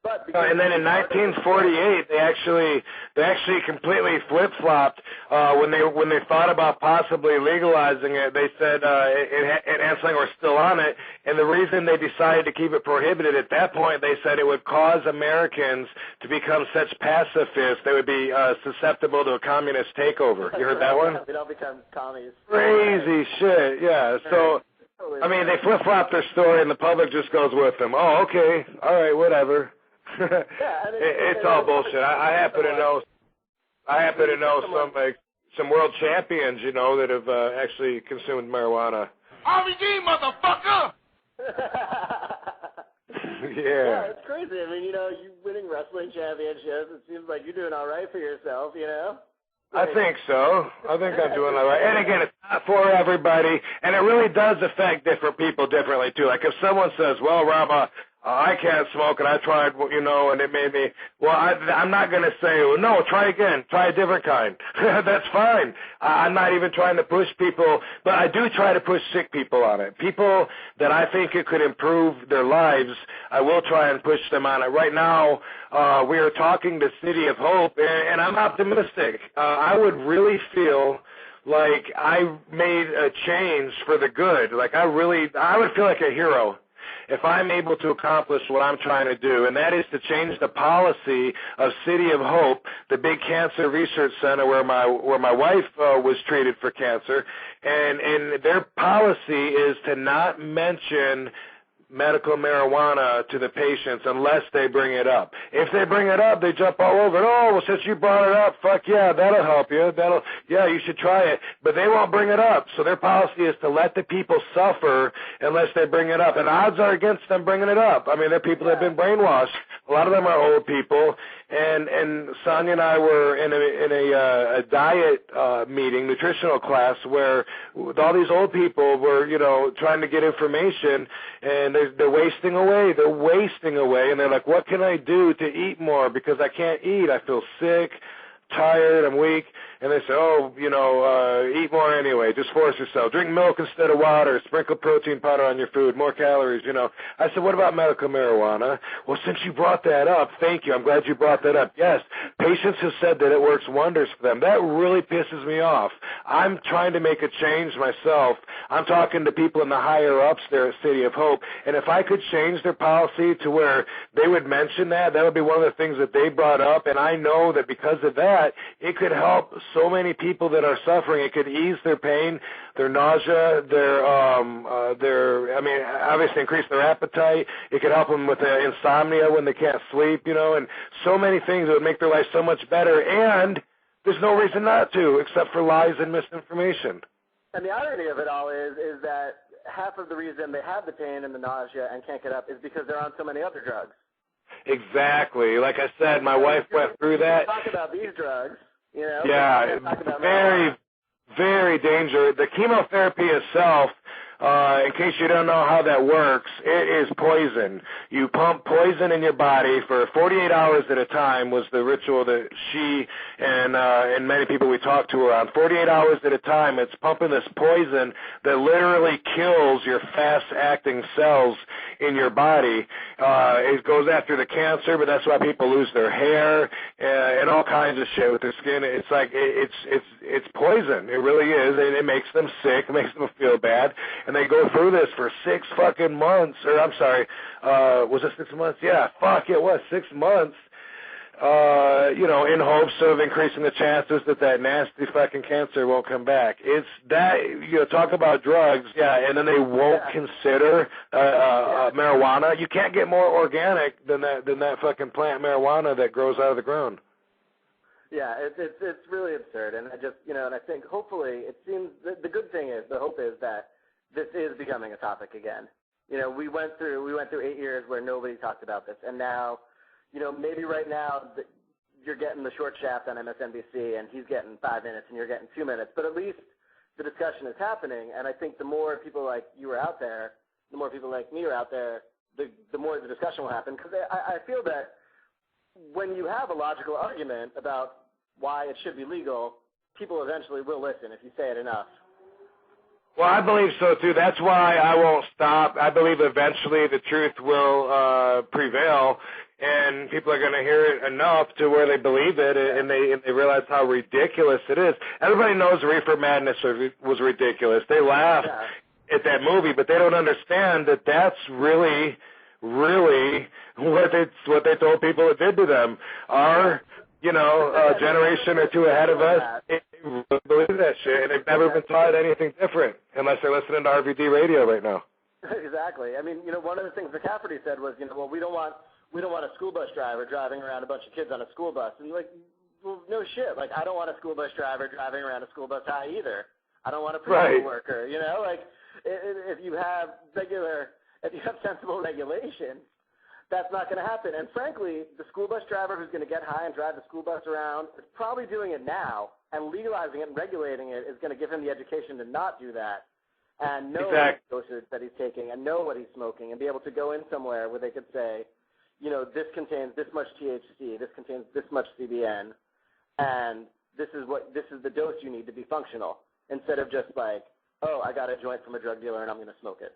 But and then in 1948, they actually completely flip-flopped when they thought about possibly legalizing it. They said Anslinger was still on it, and the reason they decided to keep it prohibited at that point, they said it would cause Americans to become such pacifists they would be susceptible to a communist takeover. You heard that one? They don't become commies. Crazy shit, yeah. So, I mean, they flip-flop their story, and the public just goes with them. Oh, okay, all right, whatever. It's all bullshit. I happen to know some world champions, that have actually consumed marijuana. RVD, motherfucker! Yeah, it's crazy. I mean, you winning wrestling championships. It seems like you're doing all right for yourself, I think so. I think I'm doing all right. And again, it's not for everybody, and it really does affect different people differently too. Like if someone says, "Well, Rob, I can't smoke, and I tried, and it made me." Well, I'm not going to say, "Well, no, try again, try a different kind." That's fine. I'm not even trying to push people, but I do try to push sick people on it. People that I think it could improve their lives, I will try and push them on it. Right now, we are talking to City of Hope, and I'm optimistic. I would really feel like I made a change for the good. Like I would feel like a hero if I'm able to accomplish what I'm trying to do, and that is to change the policy of City of Hope, the big cancer research center where my wife was treated for cancer, and their policy is to not mention medical marijuana to the patients unless they bring it up. If they bring it up, they jump all over it. Oh, well, since you brought it up, fuck yeah, that'll help you. You should try it. But they won't bring it up. So their policy is to let the people suffer unless they bring it up. And odds are against them bringing it up. I mean, they're people that have been brainwashed. A lot of them are old people. And Sonia and I were in a diet meeting, nutritional class, where all these old people were, trying to get information, and they're wasting away. They're wasting away, and they're like, "What can I do to eat more? Because I can't eat. I feel sick, tired, I'm weak." And they say, eat more anyway. Just force yourself. Drink milk instead of water. Sprinkle protein powder on your food. More calories, I said, what about medical marijuana? Well, since you brought that up, thank you. I'm glad you brought that up. Yes, patients have said that it works wonders for them. That really pisses me off. I'm trying to make a change myself. I'm talking to people in the higher-ups there at City of Hope, and if I could change their policy to where they would mention that would be one of the things that they brought up, and I know that because of that, it could help so many people that are suffering. It could ease their pain, their nausea, obviously increase their appetite. It could help them with insomnia when they can't sleep, and so many things that would make their life so much better. And there's no reason not to, except for lies and misinformation. And the irony of it all is that half of the reason they have the pain and the nausea and can't get up is because they're on so many other drugs. Exactly. Like I said, my wife went through that. Talk about these drugs. Yeah, very, very dangerous. The chemotherapy itself, in case you don't know how that works, it is poison. You pump poison in your body for 48 hours at a time was the ritual that she and many people we talked to were on. 48 hours at a time, it's pumping this poison that literally kills your fast-acting cells in your body. It goes after the cancer, but that's why people lose their hair and all kinds of shit with their skin. It's like it's poison. It really is, and it makes them sick. It makes them feel bad, and they go through this for 6 fucking months. Or I'm sorry, was it 6 months? Yeah, fuck, it was 6 months. In hopes of increasing the chances that nasty fucking cancer won't come back. It's that, talk about drugs, yeah, and then they won't consider marijuana. You can't get more organic than that fucking plant marijuana that grows out of the ground. Yeah, it's really absurd, and I just, and I think hopefully it seems, the good thing is, the hope is that this is becoming a topic again. We went through 8 years where nobody talked about this, and now, maybe right now you're getting the short shaft on MSNBC and he's getting 5 minutes and you're getting 2 minutes, but at least the discussion is happening, and I think the more people like you are out there, the more people like me are out there, the more the discussion will happen, because I feel that when you have a logical argument about why it should be legal, people eventually will listen if you say it enough. Well, I believe so, too. That's why I won't stop. I believe eventually the truth will prevail. and people are going to hear it enough to where they believe it, and they realize how ridiculous it is. Everybody knows Reefer Madness was ridiculous. They laugh at that movie, but they don't understand that that's really what they told people it did to them. Our generation or two ahead of us, they really believe that shit, and they've never been taught anything different unless they're listening to RVD Radio right now. Exactly. I mean, one of the things McCafferty said was, well, we don't want a school bus driver driving around a bunch of kids on a school bus. And like, well, no shit. Like, I don't want a school bus driver driving around a school bus high either. I don't want a preschool worker. Like, if you have sensible regulation, that's not going to happen. And frankly, the school bus driver who's going to get high and drive the school bus around is probably doing it now, and legalizing it and regulating it is going to give him the education to not do that and know the dosage that he's taking and know what he's smoking and be able to go in somewhere where they could say, this contains this much THC, this contains this much CBN, and this is the dose you need to be functional, instead of just like, oh, I got a joint from a drug dealer and I'm going to smoke it.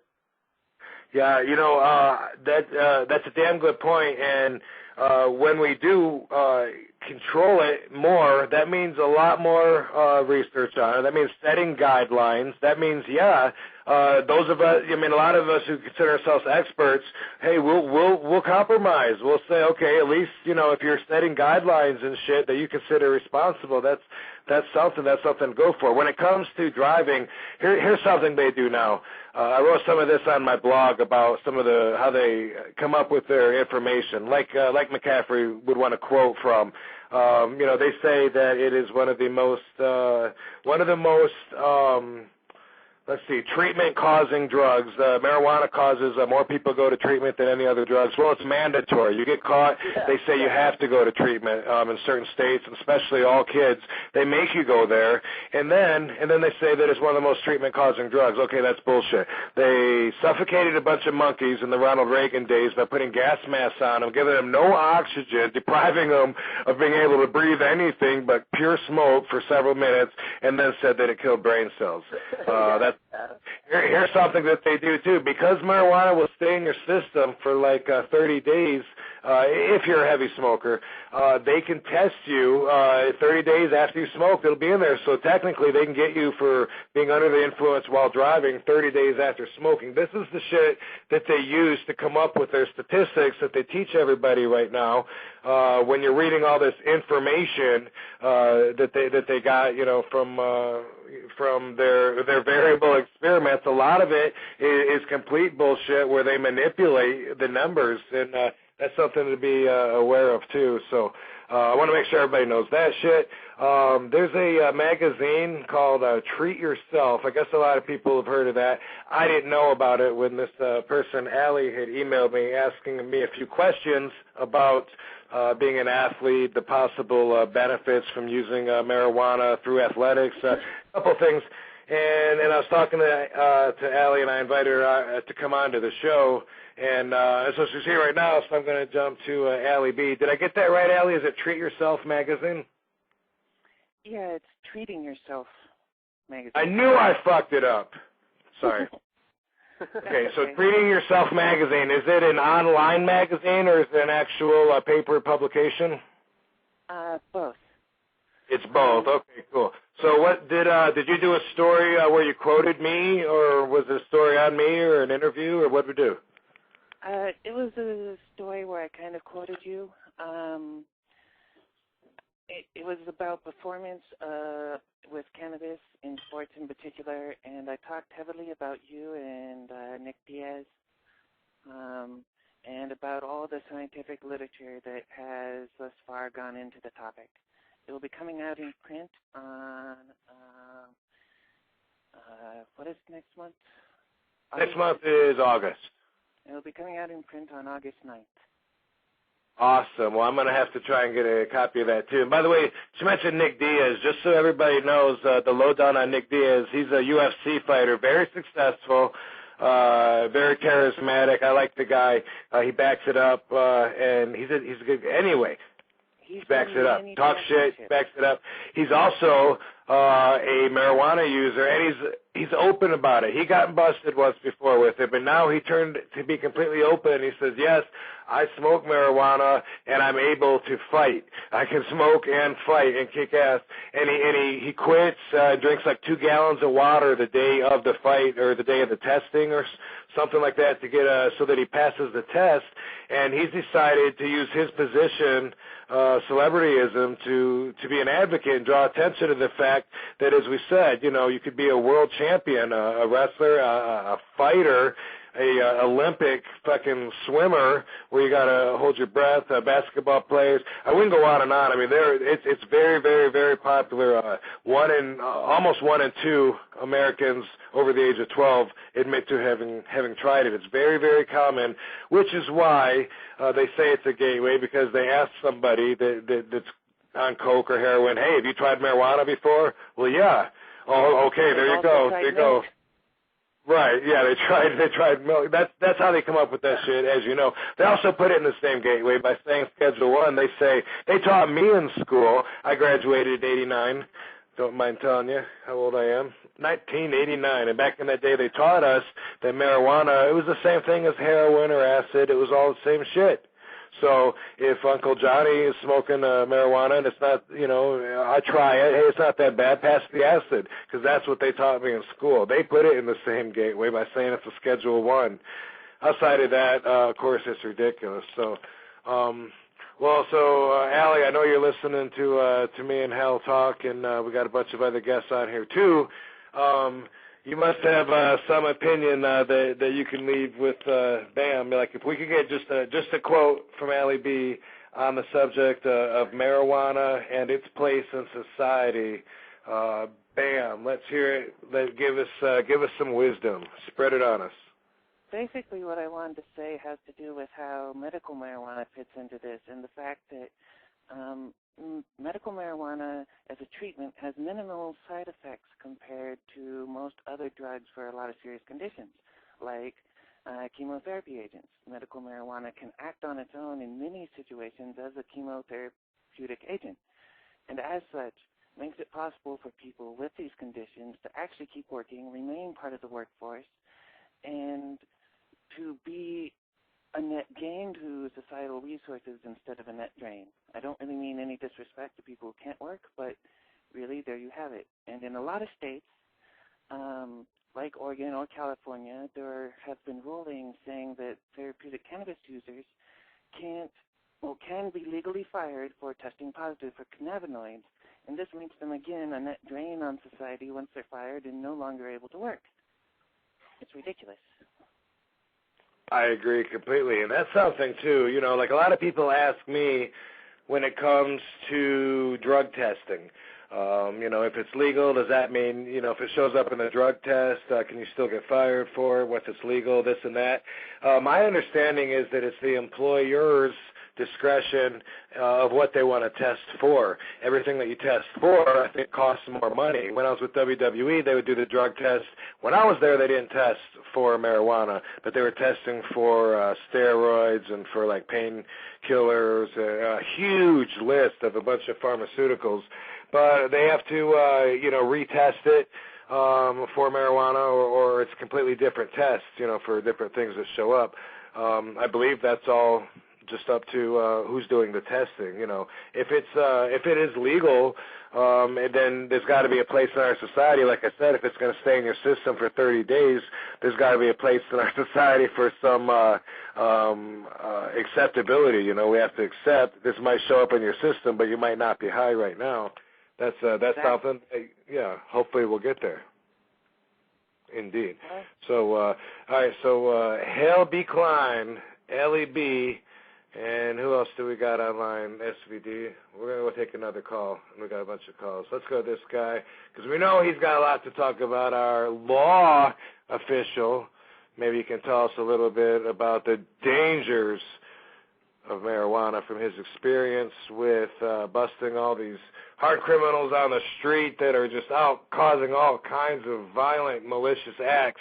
Yeah, that's a damn good point. And when we do control it more, that means a lot more research on it. That means setting guidelines. That means, those of us, a lot of us who consider ourselves experts, hey, we'll compromise. We'll say, okay, at least, if you're setting guidelines and shit that you consider responsible, that's something to go for. When it comes to driving, here's something they do now. I wrote some of this on my blog about some of how they come up with their information, like McCaffrey would want to quote from. They say that it is one of the most treatment-causing drugs. Marijuana causes more people go to treatment than any other drugs. Well, it's mandatory. You get caught, they say you have to go to treatment in certain states, and especially all kids. They make you go there, and then they say that it's one of the most treatment-causing drugs. Okay, that's bullshit. They suffocated a bunch of monkeys in the Ronald Reagan days by putting gas masks on them, giving them no oxygen, depriving them of being able to breathe anything but pure smoke for several minutes, and then said that it killed brain cells. Here's something that they do too. Because marijuana will stay in your system for like 30 days, if you're a heavy smoker, they can test you 30 days after you smoke. It'll be in there. So technically they can get you for being under the influence while driving 30 days after smoking. This is the shit that they use to come up with their statistics that they teach everybody right now. When you're reading all this information that they got, from their variable experiments, a lot of it is complete bullshit where they manipulate the numbers, and that's something to be aware of too. So I want to make sure everybody knows that shit. There's a magazine called Treat Yourself. I guess a lot of people have heard of that. I didn't know about it when this person, Allie, had emailed me asking me a few questions about being an athlete, the possible benefits from using marijuana through athletics, a couple things. And I was talking to Allie, and I invited her to come on to the show. And so she's here right now, so I'm going to jump to Allie B. Did I get that right, Allie? Is it Treat Yourself magazine? Yeah, it's Treating Yourself magazine. I knew I fucked it up. Sorry. Okay, so Treating Yourself magazine, is it an online magazine or is it an actual paper publication? Both. It's both. Okay, cool. So what did you do a story where you quoted me, or was it a story on me, or an interview, or what did we do? It was a story where I kind of quoted you. It was about performance with cannabis in sports in particular, and I talked heavily about you and Nick Diaz, and about all the scientific literature that has thus far gone into the topic. It will be coming out in print on, what is next month? Next month is August. It will be coming out in print on August 9th. Awesome. Well, I'm going to have to try and get a copy of that, too. And by the way, she mentioned Nick Diaz. Just so everybody knows, the lowdown on Nick Diaz, he's a UFC fighter, very successful, very charismatic. I like the guy. He backs it up, and he's a good guy. Anyway, he backs it up. Talks shit, backs it up. He's also a marijuana user, and he's open about it. He got busted once before with it, but now he turned to be completely open. He says, yes, I smoke marijuana and I'm able to fight. I can smoke and fight and kick ass. And he quits, drinks like 2 gallons of water the day of the fight or the day of the testing or something like that to get so that he passes the test. And he's decided to use his position, celebrityism, to be an advocate and draw attention to the fact that, as we said, you know, you could be a world champion, a wrestler, a fighter, a Olympic fucking swimmer where you got to hold your breath, basketball players. I wouldn't go on and on. I mean, it's very, very, very popular. Almost 1 in 2 Americans over the age of 12 admit to having tried it. It's very, very common, which is why they say it's a gateway, because they ask somebody that's on coke or heroin, hey, have you tried marijuana before? Well, yeah. Oh, okay, there you go. There you go. Right, yeah, they tried milk. That's how they come up with that shit, as you know. They also put it in the same gateway by saying Schedule 1. They say, they taught me in school. I graduated in 89. Don't mind telling you how old I am. 1989. And back in that day, they taught us that marijuana, it was the same thing as heroin or acid. It was all the same shit. So if Uncle Johnny is smoking marijuana and it's not, you know, I try it, hey, it's not that bad, pass the acid, because that's what they taught me in school. They put it in the same gateway by saying it's a Schedule 1. Outside of that, of course, it's ridiculous. So, Allie, I know you're listening to me and Hal talk, and we got a bunch of other guests on here, too. You must have some opinion that you can leave with Bam. Like, if we could get just a quote from Allie B on the subject of marijuana and its place in society. Bam, let's hear it. Give us some wisdom. Spread it on us. Basically, what I wanted to say has to do with how medical marijuana fits into this, and the fact that medical marijuana as a treatment has minimal side effects compared to most other drugs for a lot of serious conditions, like chemotherapy agents. Medical marijuana can act on its own in many situations as a chemotherapeutic agent, and as such, makes it possible for people with these conditions to actually keep working, remain part of the workforce, and to be a net gain to societal resources instead of a net drain. I don't really mean any disrespect to people who can't work, but really, there you have it. And in a lot of states, like Oregon or California, there have been rulings saying that therapeutic cannabis users can be legally fired for testing positive for cannabinoids, and this makes them, again, a net drain on society once they're fired and no longer able to work. It's ridiculous. I agree completely, and that's something, too. You know, like a lot of people ask me when it comes to drug testing, you know, if it's legal, does that mean, you know, if it shows up in the drug test, can you still get fired for it? What's it's legal, this and that? My understanding is that it's the employer's discretion of what they want to test for. Everything that you test for, I think, costs more money. When I was with WWE, they would do the drug test. When I was there, they didn't test for marijuana, but they were testing for steroids and for, like, painkillers, a huge list of a bunch of pharmaceuticals. But they have to, you know, retest it for marijuana, or it's completely different tests, you know, for different things that show up. I believe that's all just up to who's doing the testing. You know, if it is legal, then there's got to be a place in our society. Like I said, if it's going to stay in your system for 30 days, there's got to be a place in our society for some acceptability. You know, we have to accept this might show up in your system, but you might not be high right now. That's something. Yeah, hopefully we'll get there. Indeed. So, all right. So, Hal B. Klein, L.E.B., and who else do we got online? SVD. We're going to take another call. We got a bunch of calls. Let's go to this guy, because we know he's got a lot to talk about. Our law official. Maybe you can tell us a little bit about the dangers of marijuana from his experience with busting all these hard criminals on the street that are just out causing all kinds of violent, malicious acts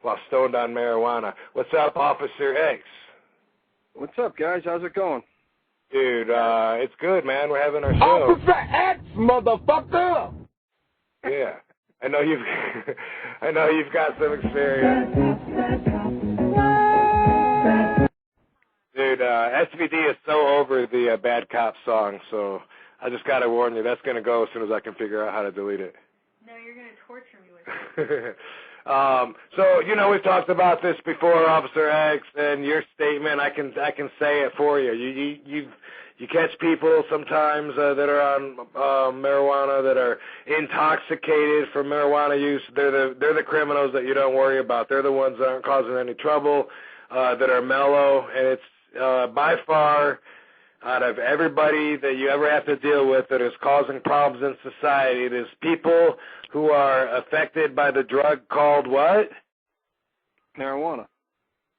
while stoned on marijuana. What's up, Officer X? What's up, guys? How's it going? Dude, it's good, man. We're having our show. Officer X, motherfucker! Yeah. I know you've I know you've got some experience. Dude, SVD is so over the Bad Cop song, so I just got to warn you, that's going to go as soon as I can figure out how to delete it. No, you're going to torture me with it. So, you know, we've talked about this before, Officer X, and your statement, I can say it for you. You catch people sometimes that are on marijuana that are intoxicated from marijuana use. They're the criminals that you don't worry about. They're the ones that aren't causing any trouble, that are mellow, and it's by far, out of everybody that you ever have to deal with that is causing problems in society, it is people who are affected by the drug called what? Marijuana.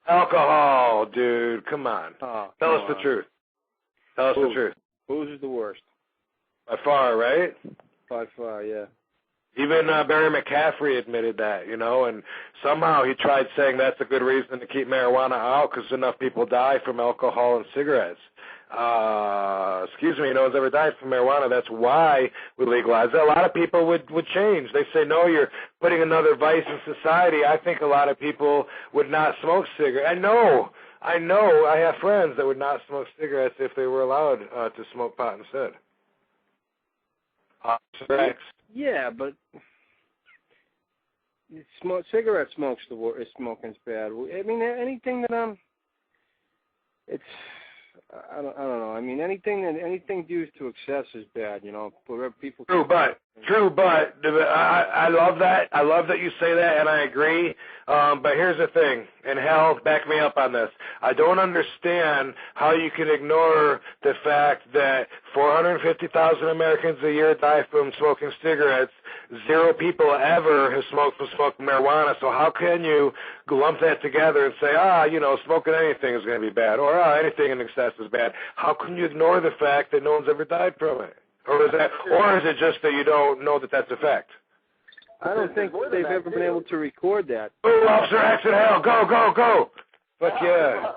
Alcohol, dude. Come on. Tell us the truth. Tell us the truth. Booze is the worst. By far, right? By far, yeah. Even Barry McCaffrey admitted that, you know, and somehow he tried saying that's a good reason to keep marijuana out because enough people die from alcohol and cigarettes. Excuse me, no one's ever died from marijuana. That's why we legalize it. A lot of people would change. They say, no, you're putting another vice in society. I think a lot of people would not smoke cigarettes. I know. I have friends that would not smoke cigarettes if they were allowed to smoke pot instead. Yeah, but cigarette smoking's bad. I mean, anything that I don't know. I mean, anything used to excess is bad. You know, whatever people. True, but I love that. I love that you say that, and I agree. But here's the thing, and Hal, back me up on this. I don't understand how you can ignore the fact that 450,000 Americans a year die from smoking cigarettes. 0 people ever have smoked from smoking marijuana. So how can you lump that together and say, you know, smoking anything is going to be bad, or anything in excess is bad? How can you ignore the fact that no one's ever died from it? Or is it just that you don't know that that's a fact? I don't think they've ever been able to record that. Oh, Officer X and Hell, go! Fuck yeah.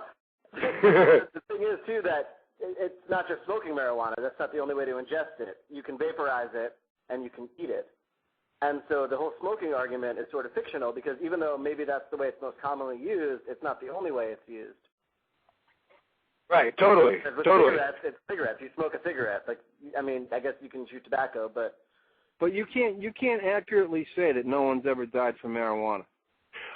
The thing is, too, that it's not just smoking marijuana. That's not the only way to ingest it. You can vaporize it, and you can eat it. And so the whole smoking argument is sort of fictional because even though maybe that's the way it's most commonly used, it's not the only way it's used. Right, totally. Cigarettes, it's cigarettes. You smoke a cigarette. Like, I mean, I guess you can chew tobacco, but you can't accurately say that no one's ever died from marijuana.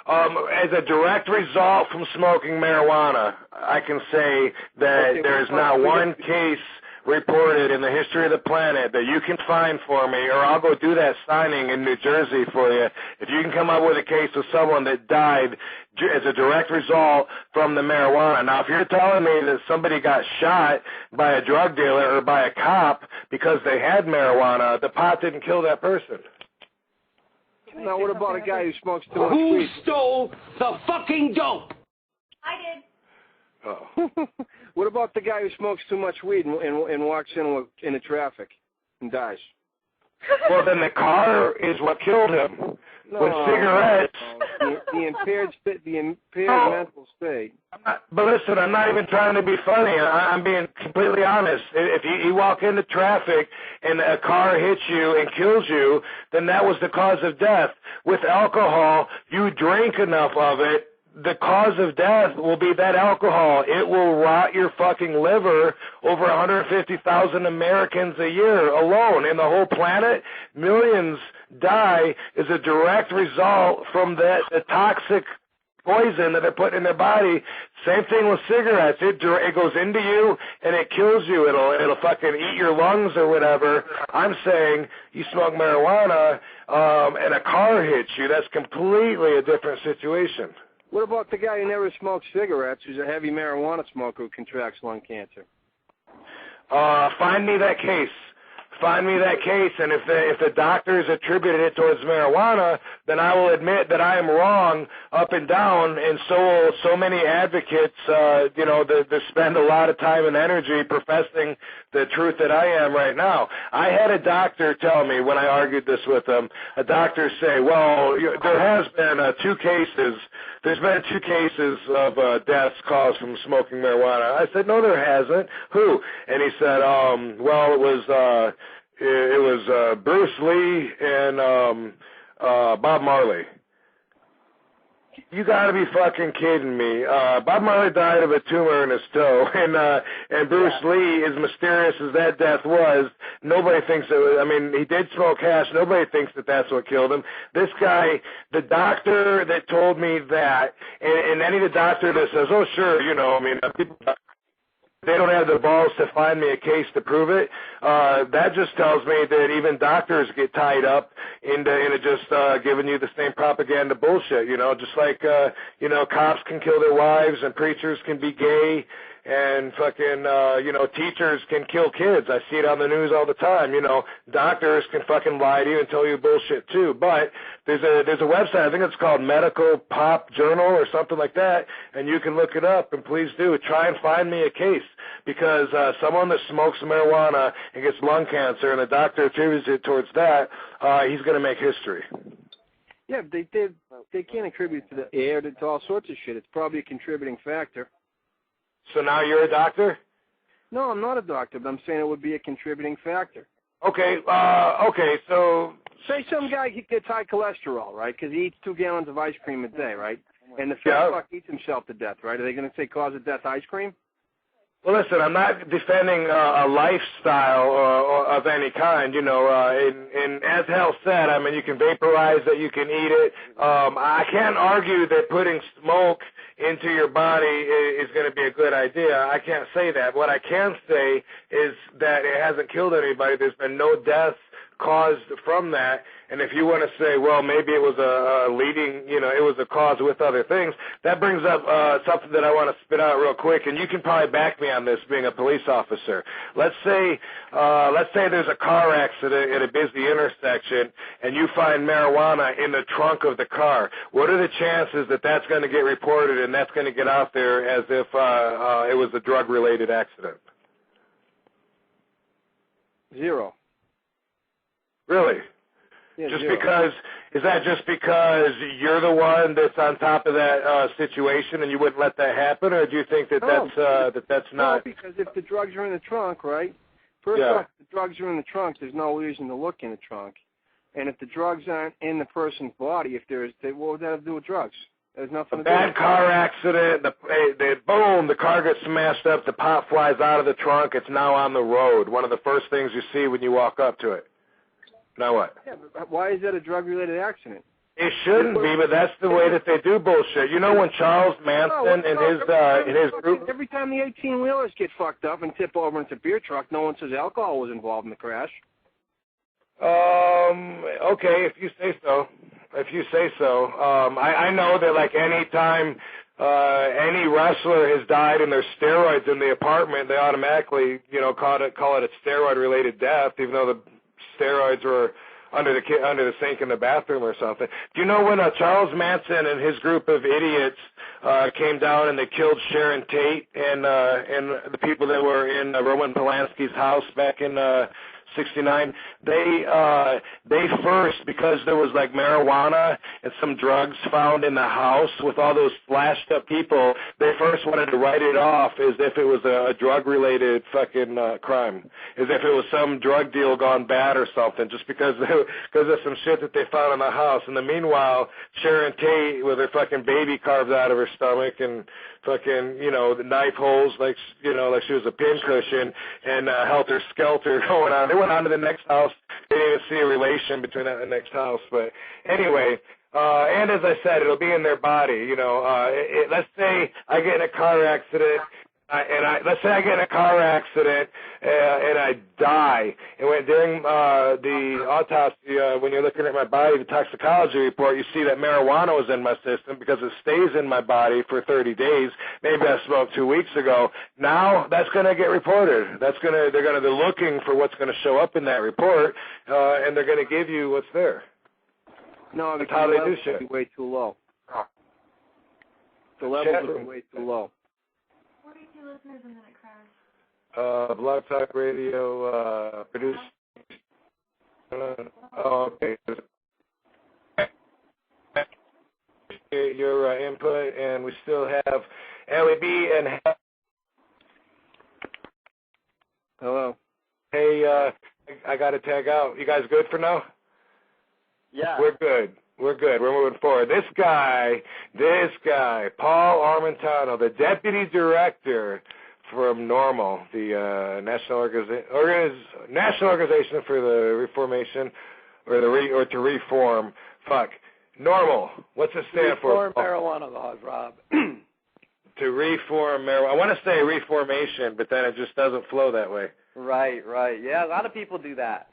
As a direct result from smoking marijuana, I can say that there is not one case reported in the history of the planet that you can find for me, or I'll go do that signing in New Jersey for you. If you can come up with a case of someone that died as a direct result from the marijuana. Now, if you're telling me that somebody got shot by a drug dealer or by a cop because they had marijuana, the pot didn't kill that person. Now, what about a guy who smokes too much weed? Who stole the fucking dope? I did. Oh. What about the guy who smokes too much weed and walks into traffic and dies? Well, then the car is what killed him. With cigarettes. The impaired mental state. But listen, I'm not even trying to be funny. I'm being completely honest. If you walk into traffic and a car hits you and kills you, then that was the cause of death. With alcohol, you drink enough of it, the cause of death will be that alcohol. It will rot your fucking liver. Over 150,000 Americans a year alone in the whole planet, millions die as a direct result from the toxic poison that they're putting in their body. Same thing with cigarettes. It goes into you and it kills you. It'll fucking eat your lungs or whatever. I'm saying you smoke marijuana and a car hits you. That's completely a different situation. What about the guy who never smokes cigarettes, who's a heavy marijuana smoker who contracts lung cancer? Find me that case. Find me that case, and if the doctors attributed it towards marijuana, then I will admit that I am wrong up and down, and so many advocates, that spend a lot of time and energy professing the truth that I am right now. I had a doctor tell me when I argued this with him, a doctor say, well, there has been there's been 2 cases of deaths caused from smoking marijuana. I said, no, there hasn't. Who? And he said, well, it was Bruce Lee and Bob Marley. You gotta be fucking kidding me. Bob Marley died of a tumor in his toe, and Bruce Lee, as mysterious as that death was, nobody thinks it was, I mean, he did smoke hash, nobody thinks that that's what killed him. This guy, the doctor that told me that, and any of the doctor that says, oh sure, you know, I mean, people, they don't have the balls to find me a case to prove it. That just tells me that even doctors get tied up into just giving you the same propaganda bullshit, you know, just like, you know, cops can kill their wives and preachers can be gay and fucking, you know, teachers can kill kids. I see it on the news all the time. You know, doctors can fucking lie to you and tell you bullshit too. But there's a website, I think it's called Medical Pop Journal or something like that, and you can look it up, and please do. Try and find me a case, because someone that smokes marijuana and gets lung cancer and the doctor attributes it towards that, he's going to make history. Yeah, they can't attribute to the air, to all sorts of shit. It's probably a contributing factor. So now you're a doctor? No, I'm not a doctor, but I'm saying it would be a contributing factor. Okay, so... Say some guy gets high cholesterol, right, because he eats 2 gallons of ice cream a day, right? And the fat fuck eats himself to death, right? Are they going to say cause of death ice cream? Well, listen, I'm not defending a lifestyle of any kind, you know, and as Hal said, I mean, you can vaporize it, you can eat it. I can't argue that putting smoke into your body is going to be a good idea. I can't say that. What I can say is that it hasn't killed anybody. There's been no deaths caused from that. And if you want to say, well, maybe it was a leading, you know, it was a cause with other things, that brings up something that I want to spit out real quick, and you can probably back me on this, being a police officer. Let's say there's a car accident at a busy intersection, and you find marijuana in the trunk of the car. What are the chances that that's going to get reported and that's going to get out there as if it was a drug-related accident? 0. Really? Yeah, just 0. because, is that just because you're the one that's on top of that situation and you wouldn't let that happen, or do you think that that's not? No, because if the drugs are in the trunk, right? First off, if the drugs are in the trunk, there's no reason to look in the trunk. And if the drugs aren't in the person's body, what would that have to do with drugs? There's nothing to do with it. Bad car accident, boom, the car gets smashed up, the pot flies out of the trunk, it's now on the road. One of the first things you see when you walk up to it. Now what? Yeah, but why is that a drug-related accident? It shouldn't be, but that's the way that they do bullshit. You know when Charles Manson and his group... Every time the 18-wheelers get fucked up and tip over into a beer truck, no one says alcohol was involved in the crash. Okay, if you say so. I know that, like, any time any wrestler has died and there's steroids in the apartment, they automatically, you know, call it a steroid-related death, even though the steroids were under the sink in the bathroom or something. Do you know when Charles Manson and his group of idiots came down and they killed Sharon Tate and the people that were in Roman Polanski's house back in 69, they first, because there was like marijuana and some drugs found in the house with all those flashed up people, they first wanted to write it off as if it was a drug-related fucking crime, as if it was some drug deal gone bad or something, just because of some shit that they found in the house. In the meanwhile, Sharon Tate with her fucking baby carved out of her stomach and fucking, you know, the knife holes like, you know, like she was a pincushion, and helter-skelter going on. They went on to the next house. They didn't even see a relation between that and the next house. But anyway, and as I said, it'll be in their body, you know. Let's say I get in a car accident, and I die. And during the autopsy, when you're looking at my body, the toxicology report, you see that marijuana was in my system because it stays in my body for 30 days. Maybe I smoked 2 weeks ago. Now that's going to get reported. They're looking for what's going to show up in that report, and they're going to give you what's there. No, that's how they do shit. Be way too low. The levels would be way too low. 42 listeners and then it crashed. Blog Talk Radio, produced. Okay. Your input, and we still have Allie B and. Hello. Hey, I got to tag out. You guys good for now? Yeah. We're good. We're good. We're moving forward. This guy, Paul Armentano, the deputy director from Normal, the National Organization for the Reformation, or to reform. Normal. What's it stand for? Reform marijuana laws, Rob. To reform marijuana. I want to say reformation, but then it just doesn't flow that way. Right. Yeah, a lot of people do that.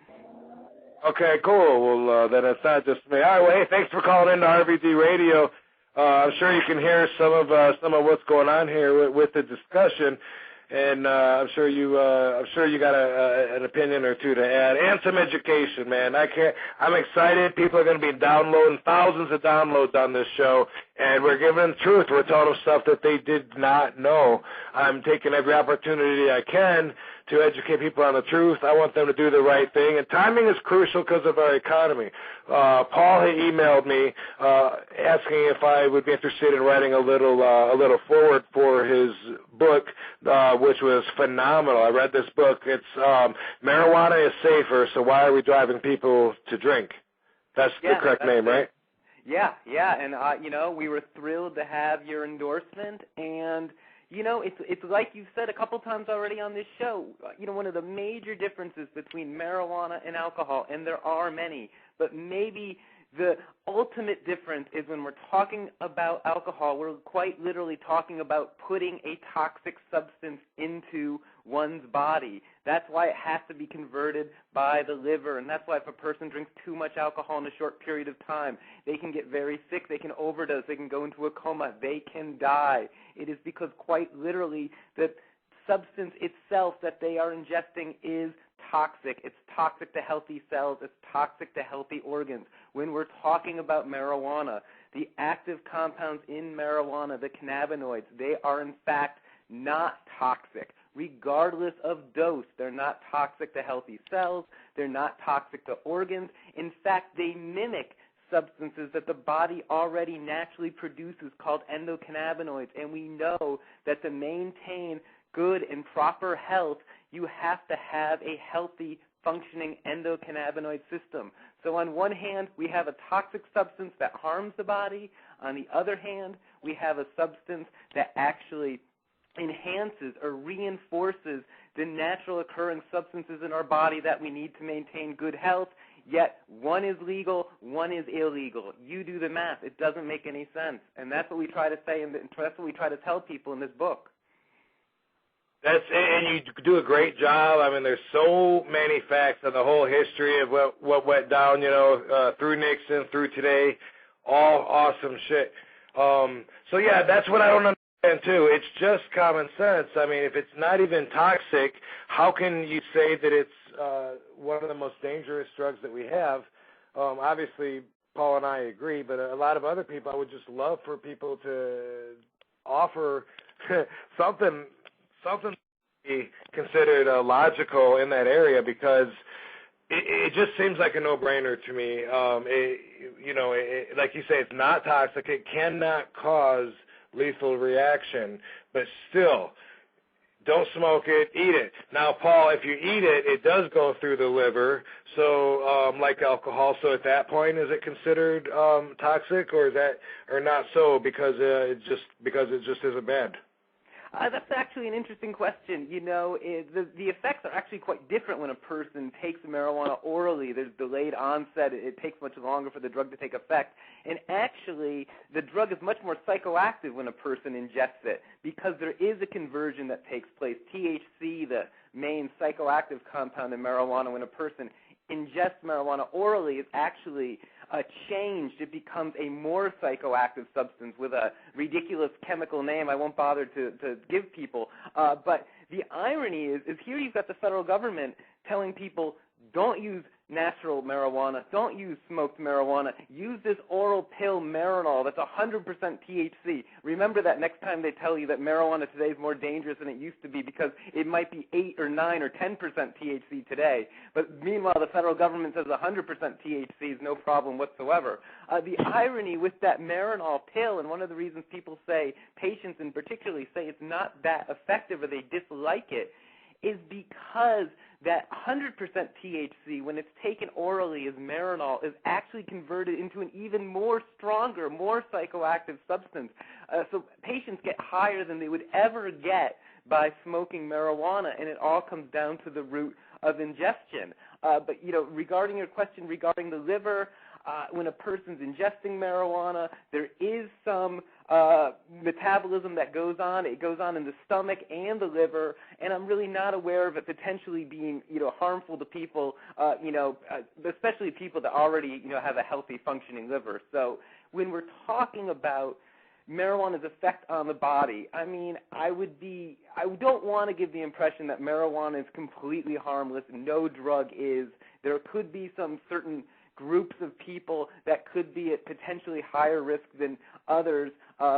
Okay, cool. Well, then it's not just me. All right, well, hey, thanks for calling in to RVD Radio. I'm sure you can hear some of what's going on here with the discussion, and I'm sure you got an opinion or two to add, and some education, man. I'm excited. People are going to be downloading thousands of downloads on this show, and we're giving them truth. We're telling them stuff that they did not know. I'm taking every opportunity I can to educate people on the truth. I want them to do the right thing, and timing is crucial because of our economy. Paul had emailed me asking if I would be interested in writing a little forward for his book, which was phenomenal. I read this book. It's Marijuana is Safer, So Why Are We Driving People to Drink? That's the correct name, right? Yeah, and we were thrilled to have your endorsement, and it's like you've said a couple times already on this show, one of the major differences between marijuana and alcohol, and there are many, but maybe the ultimate difference is when we're talking about alcohol, we're quite literally talking about putting a toxic substance into one's body. That's why it has to be converted by the liver, and that's why if a person drinks too much alcohol in a short period of time, they can get very sick, they can overdose, they can go into a coma, they can die. It is because quite literally the substance itself that they are ingesting is toxic. It's toxic to healthy cells. It's toxic to healthy organs. When we're talking about marijuana, the active compounds in marijuana, the cannabinoids, they are in fact not toxic. Regardless of dose, they're not toxic to healthy cells. They're not toxic to organs. In fact, they mimic substances that the body already naturally produces called endocannabinoids. And we know that to maintain good and proper health, you have to have a healthy, functioning endocannabinoid system. So on one hand, we have a toxic substance that harms the body. On the other hand, we have a substance that actually enhances or reinforces the natural occurring substances in our body that we need to maintain good health, yet one is legal, one is illegal. You do the math. It doesn't make any sense. And that's what we try to say, and that's what we try to tell people in this book. And you do a great job. I mean, there's so many facts on the whole history of what went down, through Nixon, through today. All awesome shit. So, yeah, that's what I don't understand, too. It's just common sense. I mean, if it's not even toxic, how can you say that it's one of the most dangerous drugs that we have? Obviously, Paul and I agree, but a lot of other people, I would just love for people to offer something be considered logical in that area, because it just seems like a no-brainer to me. Like you say, it's not toxic. It cannot cause lethal reaction, but still, don't smoke it, eat it. Now, Paul, if you eat it, it does go through the liver, so like alcohol. So at that point, is it considered toxic, or not so because it just isn't bad? That's actually an interesting question. The effects are actually quite different when a person takes marijuana orally. There's delayed onset. It takes much longer for the drug to take effect. And actually, the drug is much more psychoactive when a person ingests it, because there is a conversion that takes place. THC, the main psychoactive compound in marijuana, when a person ingests marijuana orally, is actually changed. It becomes a more psychoactive substance with a ridiculous chemical name I won't bother to give people. But the irony is here you've got the federal government telling people, don't use natural marijuana, don't use smoked marijuana, use this oral pill Marinol that's 100% THC. Remember that next time they tell you that marijuana today is more dangerous than it used to be, because it might be 8 or 9 or 10% THC today. But meanwhile, the federal government says 100% THC is no problem whatsoever. The irony with that Marinol pill, and one of the reasons people say, patients in particular say it's not that effective or they dislike it, is because that 100% THC, when it's taken orally as Marinol, is actually converted into an even more stronger, more psychoactive substance. So patients get higher than they would ever get by smoking marijuana, and it all comes down to the root of ingestion. But, regarding your question regarding the liver, when a person's ingesting marijuana, there is some metabolism that goes on. It goes on in the stomach and the liver, and I'm really not aware of it potentially being, harmful to people, especially people that already, have a healthy functioning liver. So when we're talking about marijuana's effect on the body, I don't want to give the impression that marijuana is completely harmless. No drug is. There could be some certain groups of people that could be at potentially higher risk than others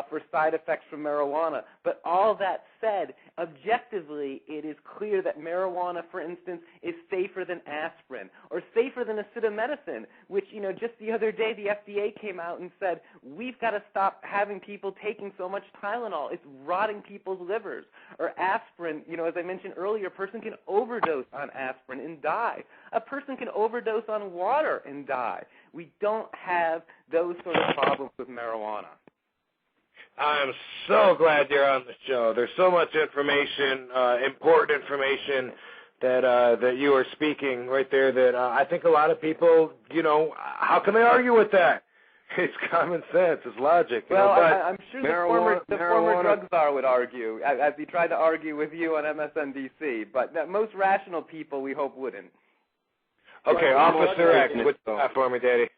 for side effects from marijuana. But all that said, objectively, it is clear that marijuana, for instance, is safer than aspirin or safer than acetaminophen, which, just the other day the FDA came out and said, we've got to stop having people taking so much Tylenol. It's rotting people's livers. Or aspirin, as I mentioned earlier, a person can overdose on aspirin and die. A person can overdose on water and die. We don't have those sort of problems with marijuana. I'm so glad you're on the show. There's so much information, important information that you are speaking right there that I think a lot of people, how can they argue with that? It's common sense. It's logic. Well, I'm sure the former drug czar would argue, as he tried to argue with you on MSNBC, but most rational people, we hope, wouldn't. Okay, Officer X, what's that for me, Daddy?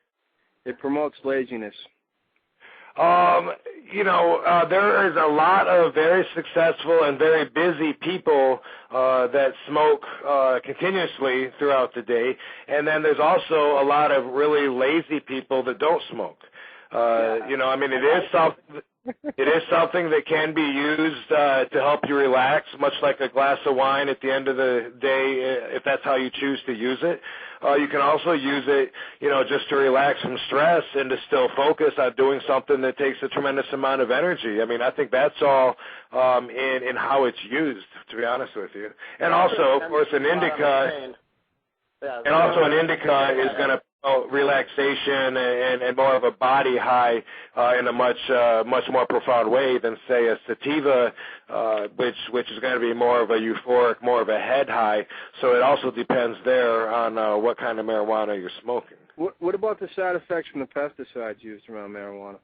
It promotes laziness. There is a lot of very successful and very busy people that smoke continuously throughout the day, and then there's also a lot of really lazy people that don't smoke. It is something that can be used to help you relax, much like a glass of wine at the end of the day, if that's how you choose to use it. You can also use it, just to relax from stress and to still focus on doing something that takes a tremendous amount of energy. I think that's all in how it's used, to be honest with you. And also, of course, an indica is going to promote relaxation and more of a body high in a much more profound way than, say, a sativa, which is going to be more of a euphoric, more of a head high. So it also depends there on what kind of marijuana you're smoking. What about the side effects from the pesticides used around marijuana?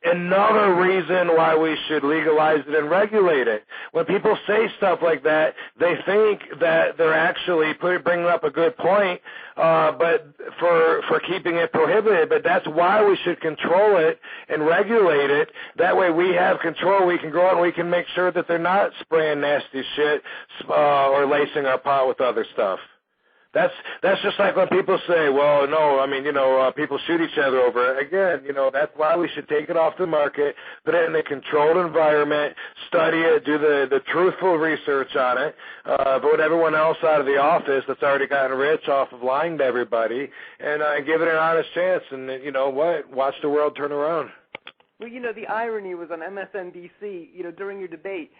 Another reason why we should legalize it and regulate it. When people say stuff like that, they think that they're actually bringing up a good point, but for keeping it prohibited. But that's why we should control it and regulate it. That way we have control. We can go out and we can make sure that they're not spraying nasty shit or lacing our pot with other stuff. That's just like when people say, well, no, people shoot each other over it. Again, that's why we should take it off the market, put it in a controlled environment, study it, do the truthful research on it, vote everyone else out of the office that's already gotten rich off of lying to everybody, and give it an honest chance. And you know what? Watch the world turn around. Well, the irony was on MSNBC, during your debate,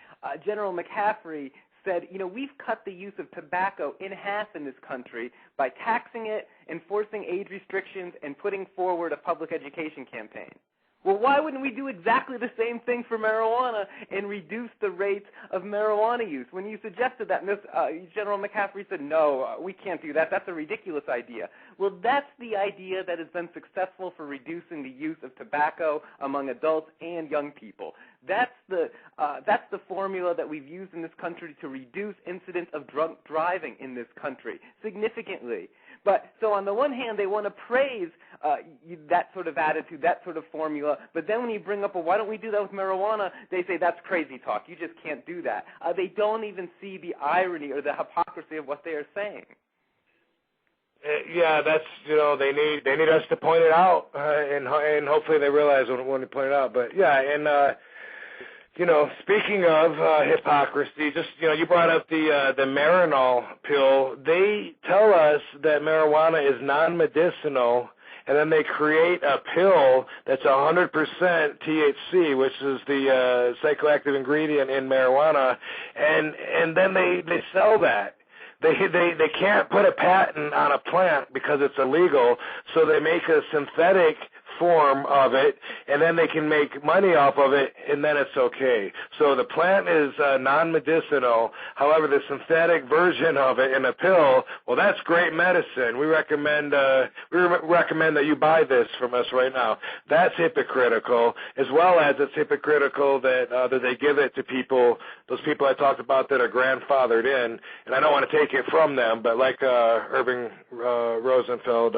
General McCaffrey said, we've cut the use of tobacco in half in this country by taxing it, enforcing age restrictions, and putting forward a public education campaign. Well, why wouldn't we do exactly the same thing for marijuana and reduce the rates of marijuana use? When you suggested that, General McCaffrey said, no, we can't do that. That's a ridiculous idea. Well, that's the idea that has been successful for reducing the use of tobacco among adults and young people. That's the formula that we've used in this country to reduce incidents of drunk driving in this country significantly. But so on the one hand, they want to praise that sort of attitude, that sort of formula. But then when you bring up, well, why don't we do that with marijuana? They say that's crazy talk. You just can't do that. They don't even see the irony or the hypocrisy of what they are saying. Yeah, that's they need us to point it out, and hopefully they realize when we point it out. But yeah, and speaking of hypocrisy, just you brought up the Marinol pill. They tell us that marijuana is non-medicinal, and then they create a pill that's 100% THC, which is the psychoactive ingredient in marijuana, and then they sell that. they can't put a patent on a plant because it's illegal, so they make a synthetic form of it, and then they can make money off of it, and then it's okay. So the plant is non-medicinal. However, the synthetic version of it in a pill, well, that's great medicine. We recommend that you buy this from us right now. That's hypocritical, as well as it's hypocritical that they give it to people, those people I talked about that are grandfathered in, and I don't want to take it from them, but like Irving Rosenfeld,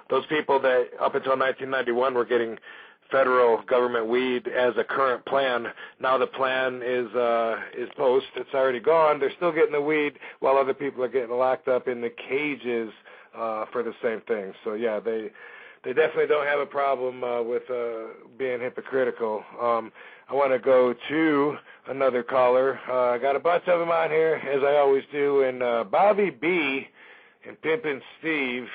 those people that up until 1991 were getting federal government weed as a current plan. Now the plan is post. It's already gone. They're still getting the weed while other people are getting locked up in the cages for the same thing. So yeah, they definitely don't have a problem with being hypocritical. I want to go to another caller. I got a bunch of them on here, as I always do, and Bobby B and Pimpin' Steve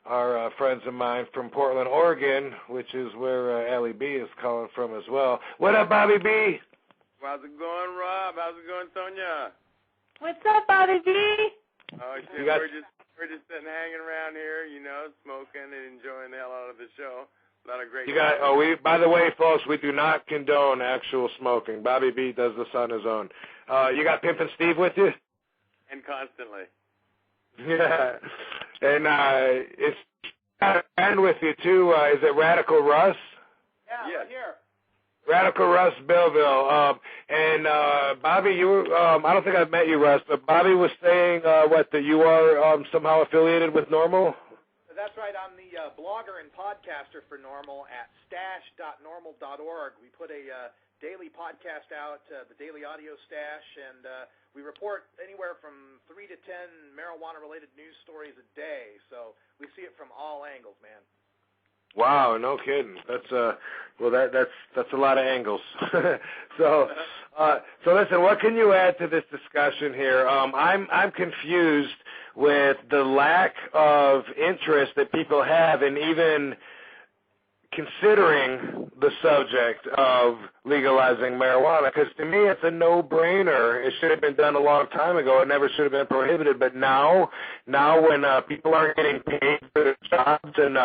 are friends of mine from Portland, Oregon, which is where Allie B is calling from as well. What up, Bobby B? How's it going, Rob? How's it going, Sonia? What's up, Bobby B? Oh, shit, we're just sitting hanging around here, you know, smoking and enjoying the hell out of the show. A lot of great. By the way, folks, we do not condone actual smoking. Bobby B does this on his own. You got Pimpin' Steve with you? And constantly. Yeah. And it's a friend with you, too. Is it Radical Russ? Yeah, right here. Radical Russ Beleville. And Bobby, I don't think I've met you, Russ, but Bobby was saying, that you are somehow affiliated with NORML? That's right. I'm the blogger and podcaster for NORML at stash.normal.org. We put a daily podcast out, the Daily Audio Stash, and we report anywhere from 3 to 10 marijuana-related news stories a day. So we see it from all angles, man. Wow, no kidding. That's that's a lot of angles. So listen, what can you add to this discussion here? I'm confused with the lack of interest that people have in even considering the subject of legalizing marijuana, because to me it's a no-brainer. It should have been done a long time ago. It never should have been prohibited. But now when people aren't getting paid for their jobs and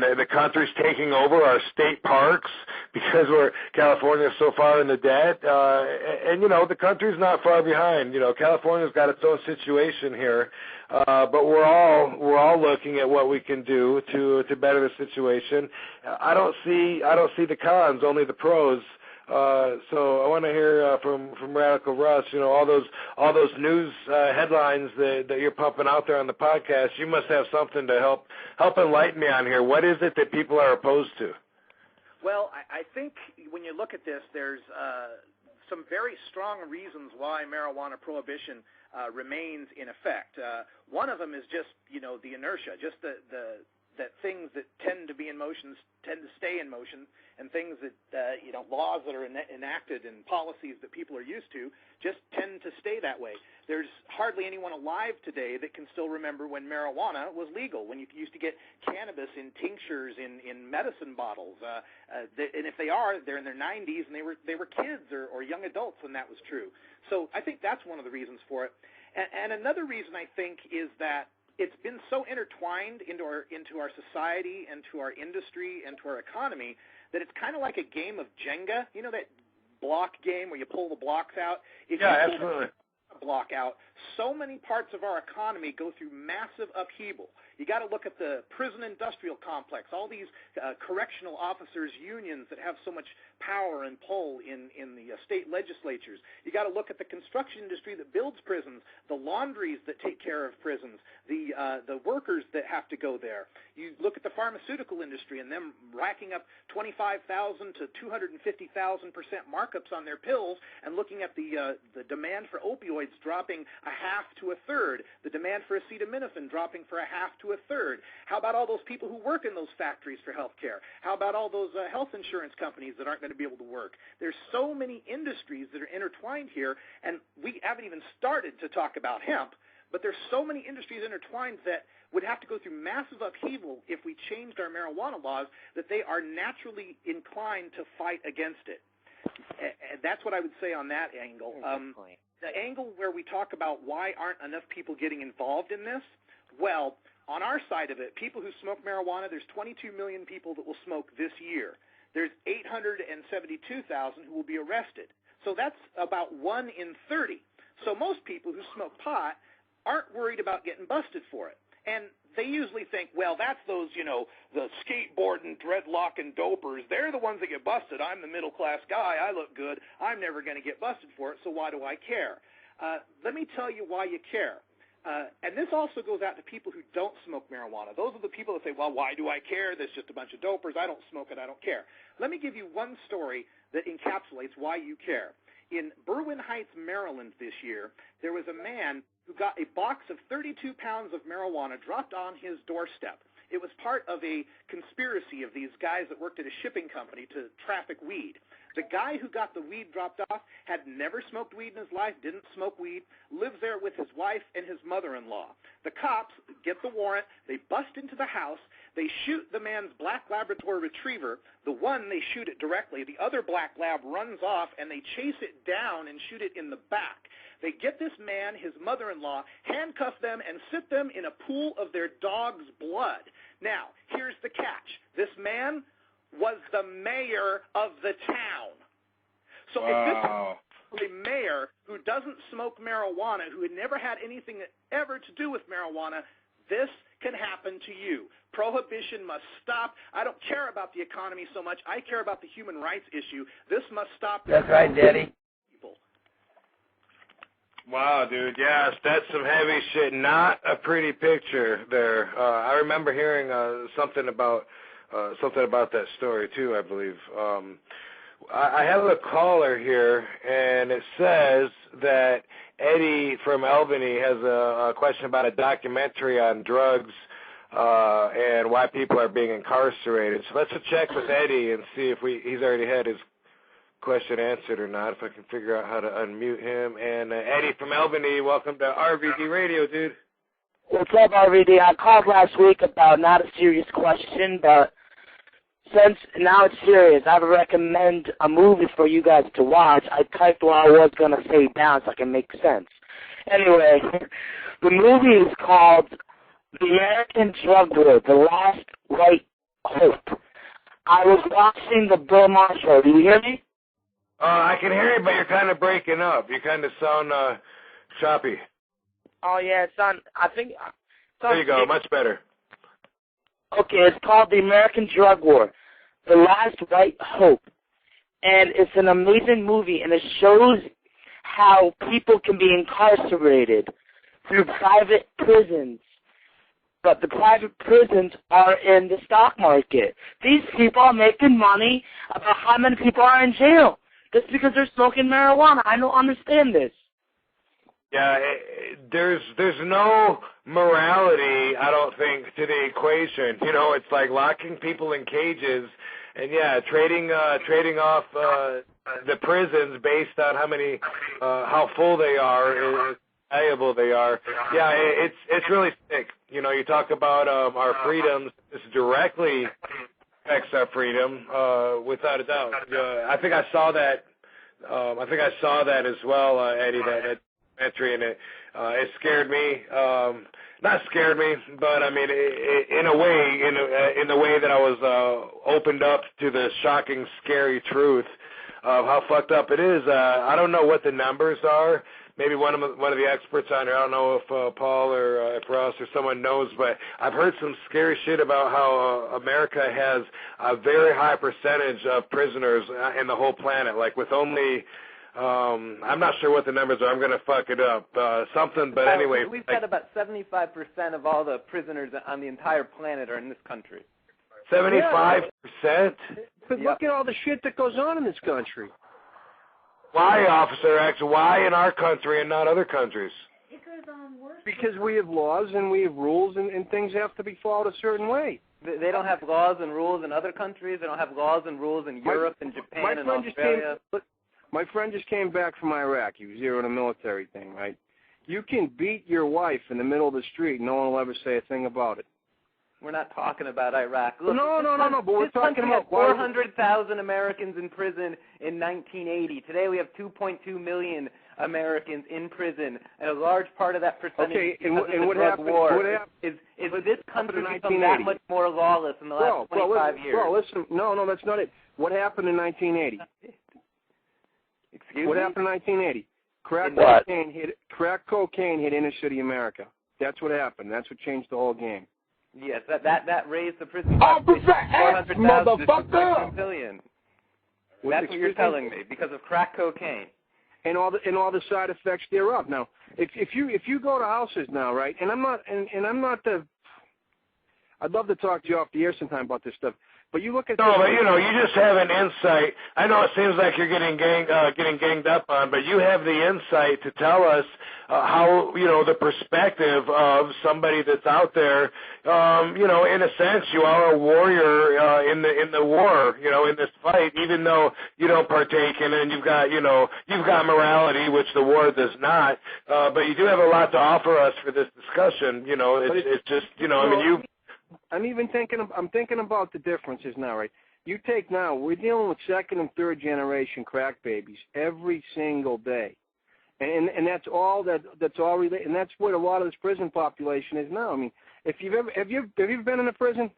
the country's taking over our state parks because California's so far in the debt, and the country's not far behind. California's got its own situation here. But we're all looking at what we can do to better the situation. I don't see the cons, only the pros. So I want to hear from Radical Russ. All those news headlines that you're pumping out there on the podcast. You must have something to help enlighten me on here. What is it that people are opposed to? Well, I think when you look at this, there's some very strong reasons why marijuana prohibition remains in effect. One of them is just, the inertia, just that things that tend to be in motion tend to stay in motion, and things that, laws that are enacted and policies that people are used to just tend to stay that way. There's hardly anyone alive today that can still remember when marijuana was legal, when you used to get cannabis in tinctures, in medicine bottles. And if they are, they're in their 90s, and they were kids or young adults when that was true. So I think that's one of the reasons for it. And another reason, I think, is that it's been so intertwined into our society and to our industry and to our economy that it's kind of like a game of Jenga. You know that block game where you pull the blocks out? Absolutely. Block out, so many parts of our economy go through massive upheaval. You got to look at the prison industrial complex, all these correctional officers unions that have so much power and pull in the state legislatures. You got to look at the construction industry that builds prisons, the laundries that take care of prisons, the workers that have to go there. You look at the pharmaceutical industry and them racking up 25,000 to 250,000% markups on their pills, and looking at the demand for opioids dropping a half to a third, the demand for acetaminophen dropping for a half to a third. How about all those people who work in those factories for health care? How about all those health insurance companies that aren't going to be able to work? There's so many industries that are intertwined here, and we haven't even started to talk about hemp, but there's so many industries intertwined that would have to go through massive upheaval if we changed our marijuana laws, that they are naturally inclined to fight against it. that's what I would say on that angle. The angle where we talk about why aren't enough people getting involved in this, well, on our side of it, people who smoke marijuana, there's 22 million people that will smoke this year. There's 872,000 who will be arrested. So that's about 1 in 30. So most people who smoke pot aren't worried about getting busted for it. And they usually think, well, that's those, the skateboarding, dreadlocking dopers. They're the ones that get busted. I'm the middle-class guy. I look good. I'm never going to get busted for it, so why do I care? Let me tell you why you care. And this also goes out to people who don't smoke marijuana. Those are the people that say, well, why do I care? There's just a bunch of dopers. I don't smoke it. I don't care. Let me give you one story that encapsulates why you care. In Berwyn Heights, Maryland this year, there was a man who got a box of 32 pounds of marijuana dropped on his doorstep. It was part of a conspiracy of these guys that worked at a shipping company to traffic weed. The guy who got the weed dropped off had never smoked weed in his life, didn't smoke weed, lives there with his wife and his mother-in-law. The cops get the warrant, they bust into the house, they shoot the man's black Labrador retriever. The one, they shoot it directly. The other black lab runs off, and they chase it down and shoot it in the back. They get this man, his mother-in-law, handcuff them, and sit them in a pool of their dog's blood. Now, here's the catch. This man was the mayor of the town. So if this is a mayor who doesn't smoke marijuana, who had never had anything ever to do with marijuana, this can happen to you. Prohibition must stop. I don't care about the economy so much. I care about the human rights issue. This must stop. That's right, Daddy. Wow, dude, yes, that's some heavy shit. Not a pretty picture there. I remember hearing something about that story too, I believe. I have a caller here, and it says that Eddie from Albany has a question about a documentary on drugs and why people are being incarcerated. So let's check with Eddie and see if he's already had his question answered or not, if I can figure out how to unmute him. And Eddie from Albany, welcome to RVD Radio, dude. What's up, RVD? I called last week about not a serious question, but since now it's serious, I would recommend a movie for you guys to watch. I typed what I was going to say down so I can make sense. Anyway, the movie is called The American Drug War, The Last White Hope. I was watching the Bill Maher show. Do you hear me? I can hear you, but you're kind of breaking up. You kind of sound choppy. Oh, yeah, it's on, I think. There you go, much better. Okay, it's called The American Drug War, The Last White Hope. And it's an amazing movie, and it shows how people can be incarcerated through private prisons. But the private prisons are in the stock market. These people are making money about how many people are in jail just because they're smoking marijuana. I don't understand this. Yeah, there's no morality, I don't think, to the equation. You know, it's like locking people in cages and, yeah, trading off the prisons based on how full they are, valuable they are. Yeah, it's really sick. You know, you talk about our freedoms. This directly affects our freedom, without a doubt. I think I saw that. As well, Eddie. That documentary, and it scared me. Not scared me, but I mean, in a way, in the way that I was opened up to the shocking, scary truth of how fucked up it is. I don't know what the numbers are. Maybe one of the experts on here. I don't know if Paul or if Russ or someone knows, but I've heard some scary shit about how America has a very high percentage of prisoners in the whole planet. Like with only, I'm not sure what the numbers are. I'm going to fuck it up. Something, but anyway. We've got about 75% of all the prisoners on the entire planet are in this country. 75%? But look at all the shit that goes on in this country. Why, Officer X? Why in our country and not other countries? Because we have laws and we have rules, and things have to be followed a certain way. They don't have laws and rules in other countries. They don't have laws and rules in Europe and Japan and Australia. My friend just came back from Iraq. He was here on a military thing, right? You can beat your wife in the middle of the street. No one will ever say a thing about it. We're not talking about Iraq. Look, No, but we're talking about 400,000 Americans in prison in 1980. Today we have 2.2 million Americans in prison, and a large part of that percentage what happened? Is this country become that much more lawless in the last 25 years? Bro, listen, no, that's not it. What happened in 1980? Excuse what me? happened in 1980? Crack cocaine hit inner city America. That's what happened. That's what changed the whole game. Yes, that raised the prison population from 400,000 to 2.2 million. That's what you're telling me, because of crack cocaine. And all the side effects thereof. Now, if you go to houses now, right? And I'm not I'd love to talk to you off the air sometime about this stuff. But you look at but you just have an insight. I know it seems like you're getting ganged up on, but you have the insight to tell us how the perspective of somebody that's out there. In a sense, you are a warrior in the war. In this fight, even though you don't partake in it, and you've got morality, which the war does not. But you do have a lot to offer us for this discussion. It's just I'm thinking about the differences now, right? You take now, we're dealing with second and third generation crack babies every single day. And that's all related, and that's what a lot of this prison population is now. I mean, have you been in a prison?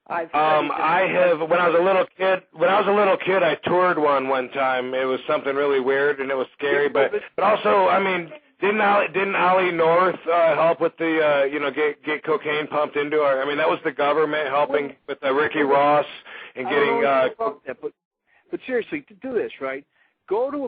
I have. When I was a little kid, I toured one time. It was something really weird and it was scary, but also, I mean, didn't Ollie North help with the get cocaine pumped into our? I mean, that was the government helping with Ricky Ross and getting. But seriously, to do this, right? Go to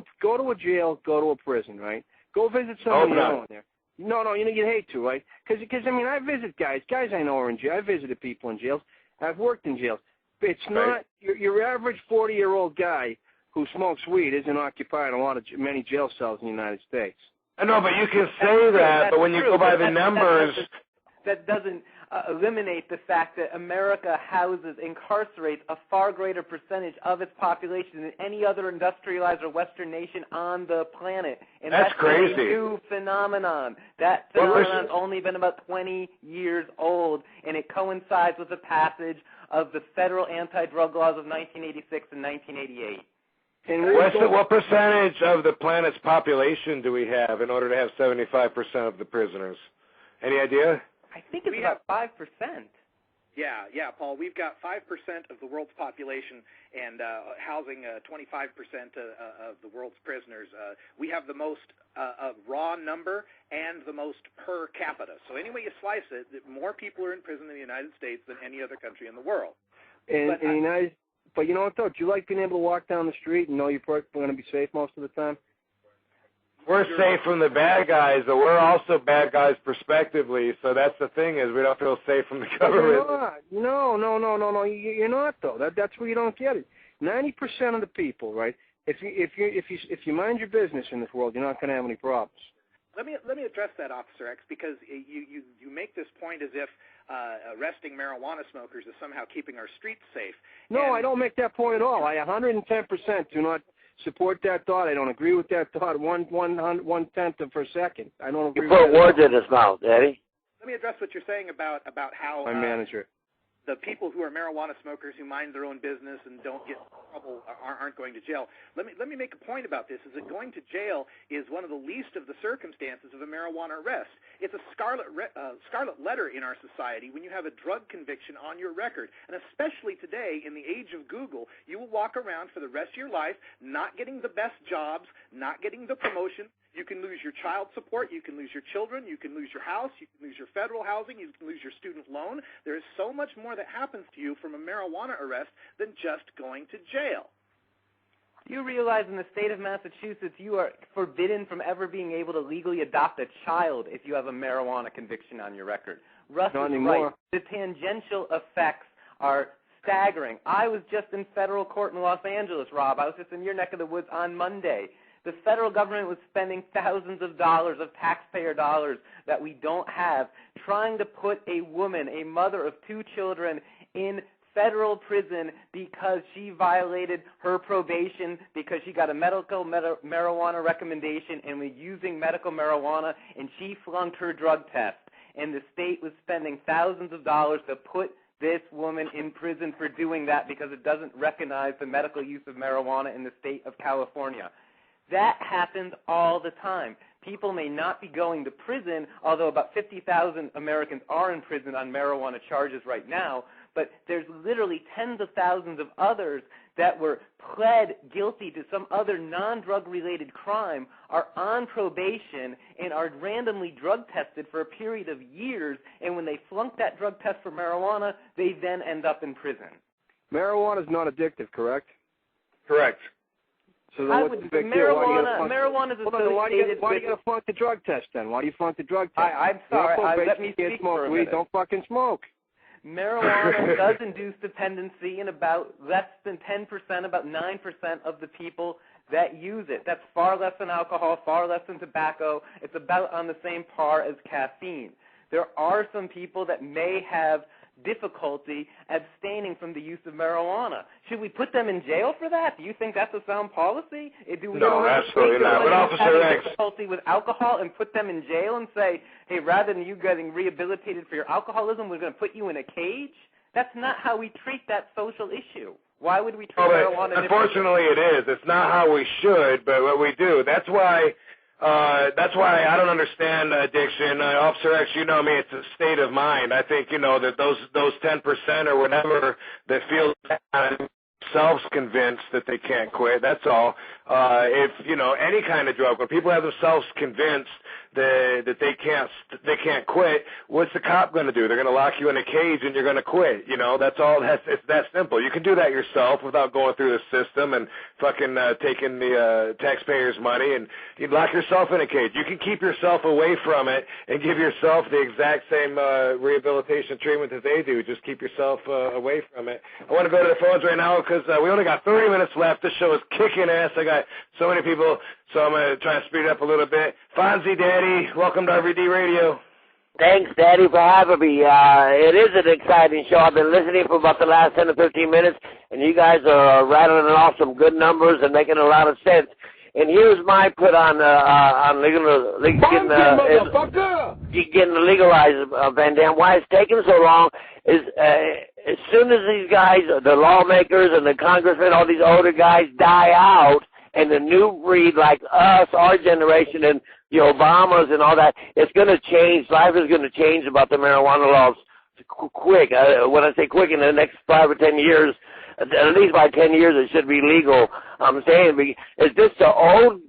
a jail, go to a prison, right? Go visit somebody in there. No, you hate to, right? Because I mean, I visit guys I know are in jail. I visited people in jails. I've worked in jails. It's not your average 40-year-old guy who smokes weed isn't occupying many jail cells in the United States. I know, but you can say that, but when you go by the numbers... That doesn't eliminate the fact that America incarcerates a far greater percentage of its population than any other industrialized or Western nation on the planet. And that's crazy. A new phenomenon. That phenomenon's only been about 20 years old, and it coincides with the passage of the federal anti-drug laws of 1986 and 1988. What percentage of the planet's population do we have in order to have 75% of the prisoners? Any idea? I think it's about 5%. Yeah, Paul. We've got 5% of the world's population and housing 25% of the world's prisoners. We have the most raw number and the most per capita. So any way you slice it, more people are in prison in the United States than any other country in the world. But you know what, though? Do you like being able to walk down the street and know you're going to be safe most of the time? We're safe from the bad guys, but we're also bad guys prospectively. So that's the thing is we don't feel safe from the government. No. You're not, though. That's where you don't get it. 90% of the people, right? If you mind your business in this world, you're not going to have any problems. Let me address that, Officer X, because you make this point as if arresting marijuana smokers is somehow keeping our streets safe. No, I don't make that point at all. I 110% do not support that thought. I don't agree with that thought one-tenth of a second. I don't agree with that. You put words in his mouth, Daddy. Let me address what you're saying about how my manager. The people who are marijuana smokers who mind their own business and don't get in trouble aren't going to jail. Let me make a point about this, is that going to jail is one of the least of the circumstances of a marijuana arrest. It's a scarlet letter in our society when you have a drug conviction on your record. And especially today, in the age of Google, you will walk around for the rest of your life not getting the best jobs, not getting the promotion. You can lose your child support, you can lose your children, you can lose your house, you can lose your federal housing, you can lose your student loan. There is so much more that happens to you from a marijuana arrest than just going to jail. Do you realize in the state of Massachusetts you are forbidden from ever being able to legally adopt a child if you have a marijuana conviction on your record? Russ is right. The tangential effects are staggering. I was just in federal court in Los Angeles, Rob. I was just in your neck of the woods on Monday. The federal government was spending thousands of dollars of taxpayer dollars that we don't have trying to put a woman, a mother of 2 children, in federal prison because she violated her probation, because she got a medical marijuana recommendation and was using medical marijuana, and she flunked her drug test. and the state was spending thousands of dollars to put this woman in prison for doing that because it doesn't recognize the medical use of marijuana in the state of California. That happens all the time. People may not be going to prison, although about 50,000 Americans are in prison on marijuana charges right now, but there's literally tens of thousands of others that were pled guilty to some other non-drug-related crime, are on probation, and are randomly drug tested for a period of years, and when they flunk that drug test for marijuana, they then end up in prison. Marijuana is not addictive, correct? Correct. So then what's the big deal? Marijuana is associated why do you got to flunk the drug test then? Why do you flunk the drug test? I'm sorry. Let me speak for a minute. Don't fucking smoke. Marijuana does induce dependency in about less than 10%, about 9% of the people that use it. That's far less than alcohol, far less than tobacco. It's about on the same par as caffeine. There are some people that may have difficulty abstaining from the use of marijuana. Should we put them in jail for that? Do you think that's a sound policy? No, absolutely not. But Officer X, difficulty with alcohol and put them in jail and say, hey, rather than you getting rehabilitated for your alcoholism, we're going to put you in a cage? That's not how we treat that social issue. Why would we treat marijuana? Unfortunately, it is. It's not how we should, but what we do. That's why I don't understand addiction. Officer X, you know me, it's a state of mind. I think, that those 10% or whatever that feel themselves convinced that they can't quit, that's all. If, any kind of drug, when people have themselves convinced that they can't quit, what's the cop going to do? They're going to lock you in a cage and you're going to quit. That's all. It's that simple. You can do that yourself without going through the system and fucking taking the taxpayers' money, and you lock yourself in a cage. You can keep yourself away from it and give yourself the exact same rehabilitation treatment that they do. Just keep yourself away from it. I want to go to the phones right now because we only got 30 minutes left. This show is kicking ass. I got so many people, so I'm going to try and speed it up a little bit. Fonzie, Daddy, welcome to RVD Radio. Thanks, Daddy, for having me. It is an exciting show. I've been listening for about the last 10 to 15 minutes, and you guys are rattling off some good numbers and making a lot of sense. And here's my put on getting the legalized Van Dam. Why it's taking so long is as soon as these guys, the lawmakers and the congressmen, all these older guys die out, and the new breed like us, our generation, and the Obamas and all that, it's going to change. Life is going to change about the marijuana laws quick. When I say quick, in the next 5 or 10 years, at least by 10 years, it should be legal. I'm saying, is this the old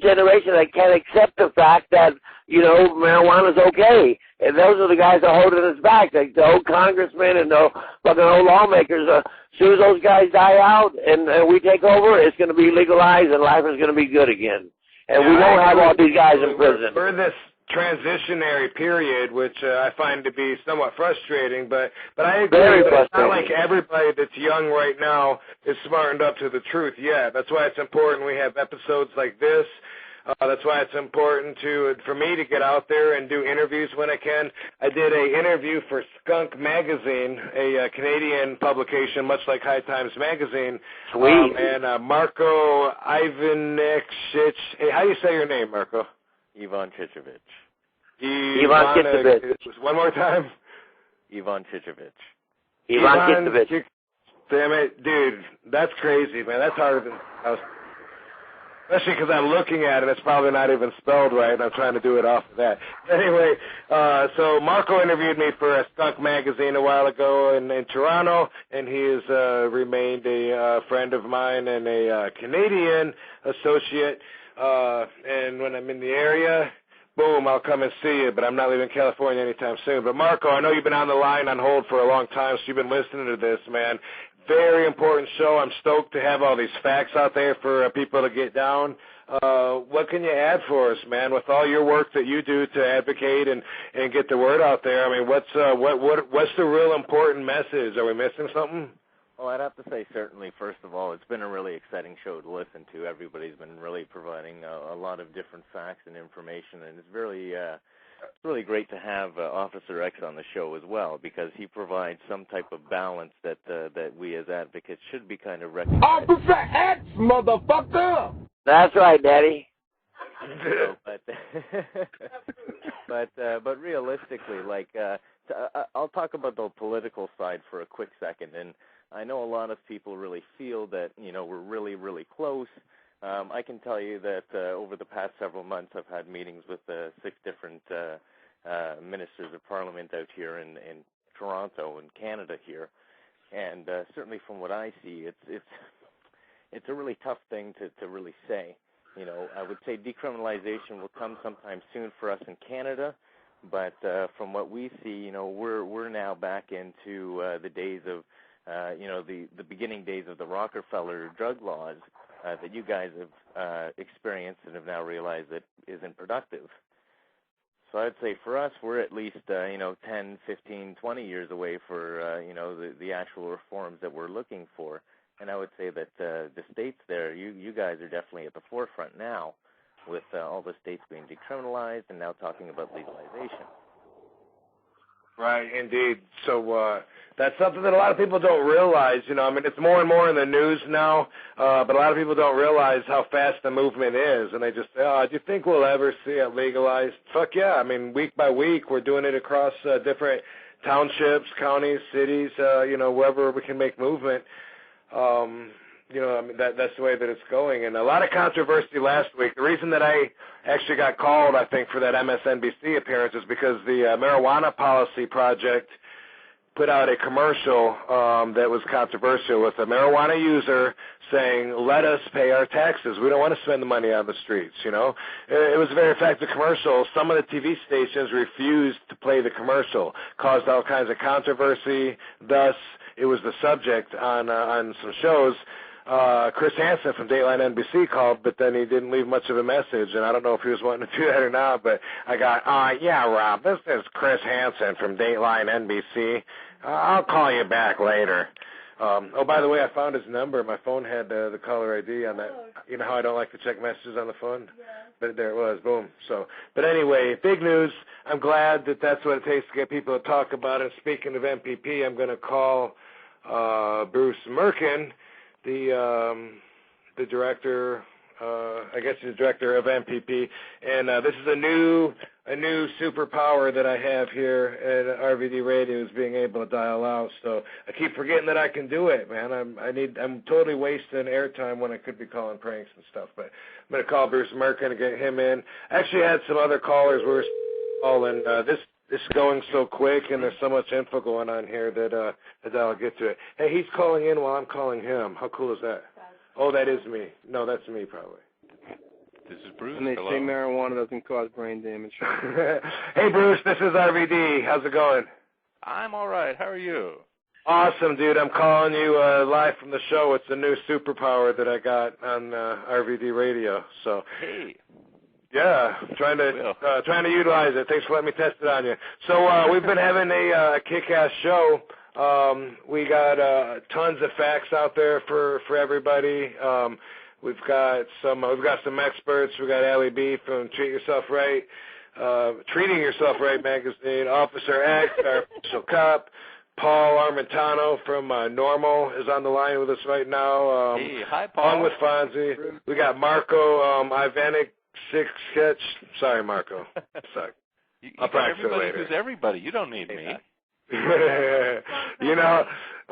generation that can't accept the fact that, marijuana is okay? And those are the guys that are holding us back, like the old congressmen and the fucking old lawmakers. As soon as those guys die out and we take over, it's going to be legalized and life is going to be good again. And we won't have all these guys in prison. We're in this transitionary period, which I find to be somewhat frustrating, but I agree that it's not like everybody that's young right now is smartened up to the truth yet. That's why it's important we have episodes like this. That's why it's important for me to get out there and do interviews when I can. I did an interview for Skunk Magazine, a Canadian publication, much like High Times Magazine. Sweet. And Marco Ivancic. Hey, how do you say your name, Marco? Ivancic. Ivancic. One more time. Ivancic. Ivancic. Damn it, dude. That's crazy, man. That's harder than I was. Especially because I'm looking at it, it's probably not even spelled right, and I'm trying to do it off of that. Anyway, so Marco interviewed me for a Skunk Magazine a while ago in Toronto, and he has remained a friend of mine and a Canadian associate. And when I'm in the area, boom, I'll come and see you, but I'm not leaving California anytime soon. But Marco, I know you've been on the line on hold for a long time, so you've been listening to this, man. Very important show. I'm stoked to have all these facts out there for people to get down. What can you add for us, man, with all your work that you do to advocate and get the word out there? I mean, what's the real important message? Are we missing something? Well, I'd have to say certainly, first of all, it's been a really exciting show to listen to. Everybody's been really providing a lot of different facts and information, and it's really great to have Officer X on the show as well, because he provides some type of balance that we as advocates should be kind of recognizing. Officer X, motherfucker! That's right, Daddy. But realistically, like, I'll talk about the political side for a quick second. And I know a lot of people really feel that, you know, we're really, really close. I can tell you that over the past several months, I've had meetings with 6 different ministers of parliament out here in Toronto and Canada here. And certainly from what I see, it's a really tough thing to really say. You know, I would say decriminalization will come sometime soon for us in Canada, but from what we see, you know, we're now back into the days of, you know, the beginning days of the Rockefeller drug laws that you guys have experienced and have now realized that isn't productive. So I'd say for us, we're at least, you know, 10, 15, 20 years away for, you know, the actual reforms that we're looking for. And I would say that the states there, you guys are definitely at the forefront now with all the states being decriminalized and now talking about legalization. Right, indeed. So that's something that a lot of people don't realize. You know, I mean, it's more and more in the news now, but a lot of people don't realize how fast the movement is. And they just say, oh, do you think we'll ever see it legalized? Fuck yeah. I mean, week by week, we're doing it across different townships, counties, cities, you know, wherever we can make movement. You know, I mean, that's the way that it's going. And a lot of controversy last week. The reason that I actually got called, I think, for that MSNBC appearance is because the Marijuana Policy Project put out a commercial that was controversial with a marijuana user saying, let us pay our taxes. We don't want to spend the money on the streets, you know. It was a very effective commercial. Some of the TV stations refused to play the commercial, caused all kinds of controversy. Thus, it was the subject on some shows. Chris Hansen from Dateline NBC called, but then he didn't leave much of a message, and I don't know if he was wanting to do that or not, but I got, yeah, Rob, this is Chris Hansen from Dateline NBC. I'll call you back later. Oh, by the way, I found his number. My phone had the caller ID on that. You know how I don't like to check messages on the phone? Yeah. But there it was, boom. So, but anyway, big news. I'm glad that that's what it takes to get people to talk about it. Speaking of M.P.P., I'm going to call Bruce Mirkin, the director, I guess he's the director of M.P.P., and this is a new superpower that I have here at RVD Radio is being able to dial out. So I keep forgetting that I can do it, man. I'm totally wasting airtime when I could be calling pranks and stuff. But I'm going to call Bruce Mirkin and get him in. I actually had some other callers we were calling. This is going so quick, and there's so much info going on here that I'll get to it. Hey, he's calling in while I'm calling him. How cool is that? Oh, that is me. No, that's me probably. This is Bruce. And they Hello. say marijuana doesn't cause brain damage. Hey, Bruce, this is RVD. How's it going? I'm all right. How are you? Awesome, dude. I'm calling you live from the show. It's a new superpower that I got on RVD Radio. So. Hey. Yeah, trying to utilize it. Thanks for letting me test it on you. So we've been having a kick-ass show. We got tons of facts out there for everybody. We've got some experts. We got Hal B from Treating Yourself Right magazine. Officer X, our official cop. Paul Armentano from Normal is on the line with us right now. Hey, hi, Paul. Along with Fonzie. We got Marco Ivanek. Sketch. Sorry, Marco. Sorry. I'll practice it later. Who's everybody? You don't need me. You know,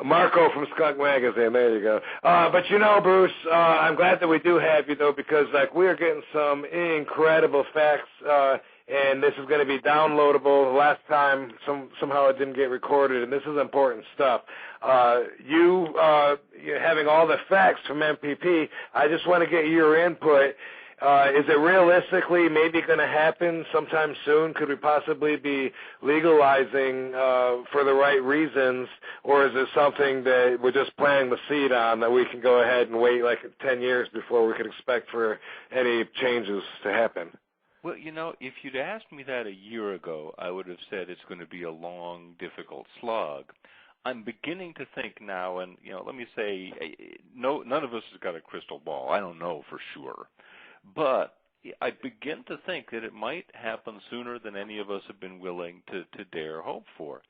Marco from Skunk Magazine. There you go. But you know, Bruce, I'm glad that we do have you though, because like we are getting some incredible facts, and this is going to be downloadable. Last time, somehow it didn't get recorded, and this is important stuff. You having all the facts from M.P.P. I just want to get your input. Is it realistically maybe going to happen sometime soon? Could we possibly be legalizing for the right reasons, or is it something that we're just planting the seed on that we can go ahead and wait like 10 years before we could expect for any changes to happen? Well, you know, if you'd asked me that a year ago, I would have said it's going to be a long, difficult slog. I'm beginning to think now, and, you know, let me say, none of us has got a crystal ball. I don't know for sure. But I begin to think that it might happen sooner than any of us have been willing to dare hope for.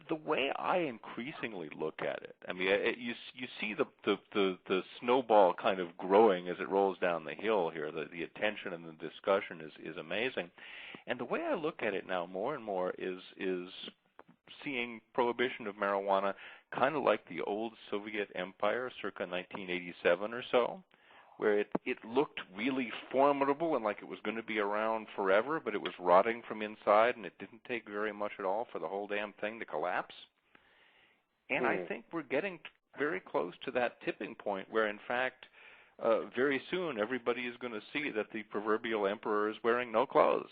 the way I increasingly look at it, I mean, you see the snowball kind of growing as it rolls down the hill here. The attention and the discussion is amazing, and the way I look at it now more and more is seeing prohibition of marijuana kind of like the old Soviet Empire circa 1987 or so, where it looked really formidable and like it was going to be around forever, but it was rotting from inside, and it didn't take very much at all for the whole damn thing to collapse. And I think we're getting very close to that tipping point where, in fact, very soon everybody is going to see that the proverbial emperor is wearing no clothes.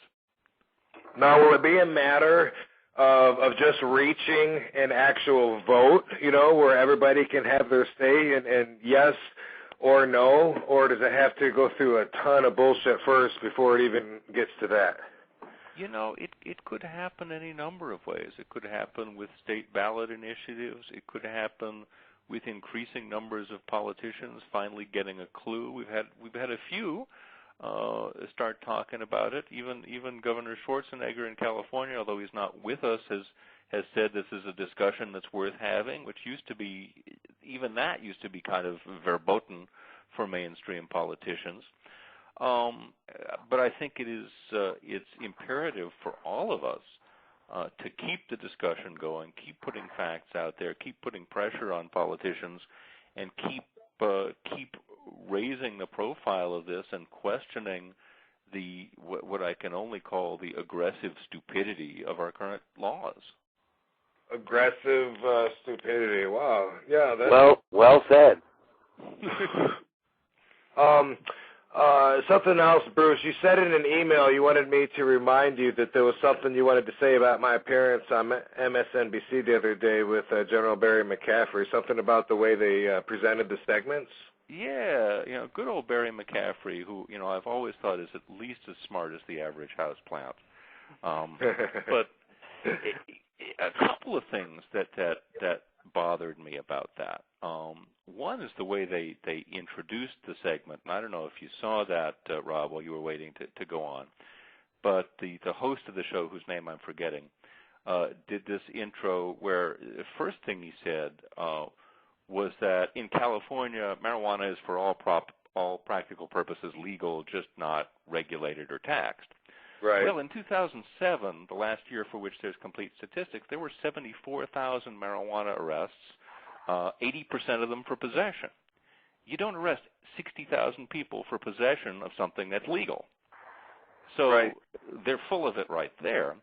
Now, will it be a matter of just reaching an actual vote, where everybody can have their say and yes or no, or does it have to go through a ton of bullshit first before it even gets to that? It could happen any number of ways. It could happen with state ballot initiatives. It could happen with increasing numbers of politicians finally getting a clue. We've had a few start talking about it. Even Governor Schwarzenegger in California, although he's not with us, has said this is a discussion that's worth having, which used to be kind of verboten for mainstream politicians. But I think it's imperative for all of us to keep the discussion going, keep putting facts out there, keep putting pressure on politicians, and keep raising the profile of this and questioning what I can only call the aggressive stupidity of our current laws. Aggressive stupidity. Wow. Yeah. Well said. Something else, Bruce. You said in an email you wanted me to remind you that there was something you wanted to say about my appearance on MSNBC the other day with General Barry McCaffrey. Something about the way they presented the segments. Yeah, good old Barry McCaffrey, who I've always thought is at least as smart as the average houseplant. But a couple of things that bothered me about that. One is the way they introduced the segment, and I don't know if you saw that, Rob, while you were waiting to go on. But the host of the show, whose name I'm forgetting, did this intro where the first thing he said was that in California, marijuana is for all practical purposes legal, just not regulated or taxed. Right. Well, in 2007, the last year for which there's complete statistics, there were 74,000 marijuana arrests, 80% of them for possession. You don't arrest 60,000 people for possession of something that's legal. So they're full of it right there.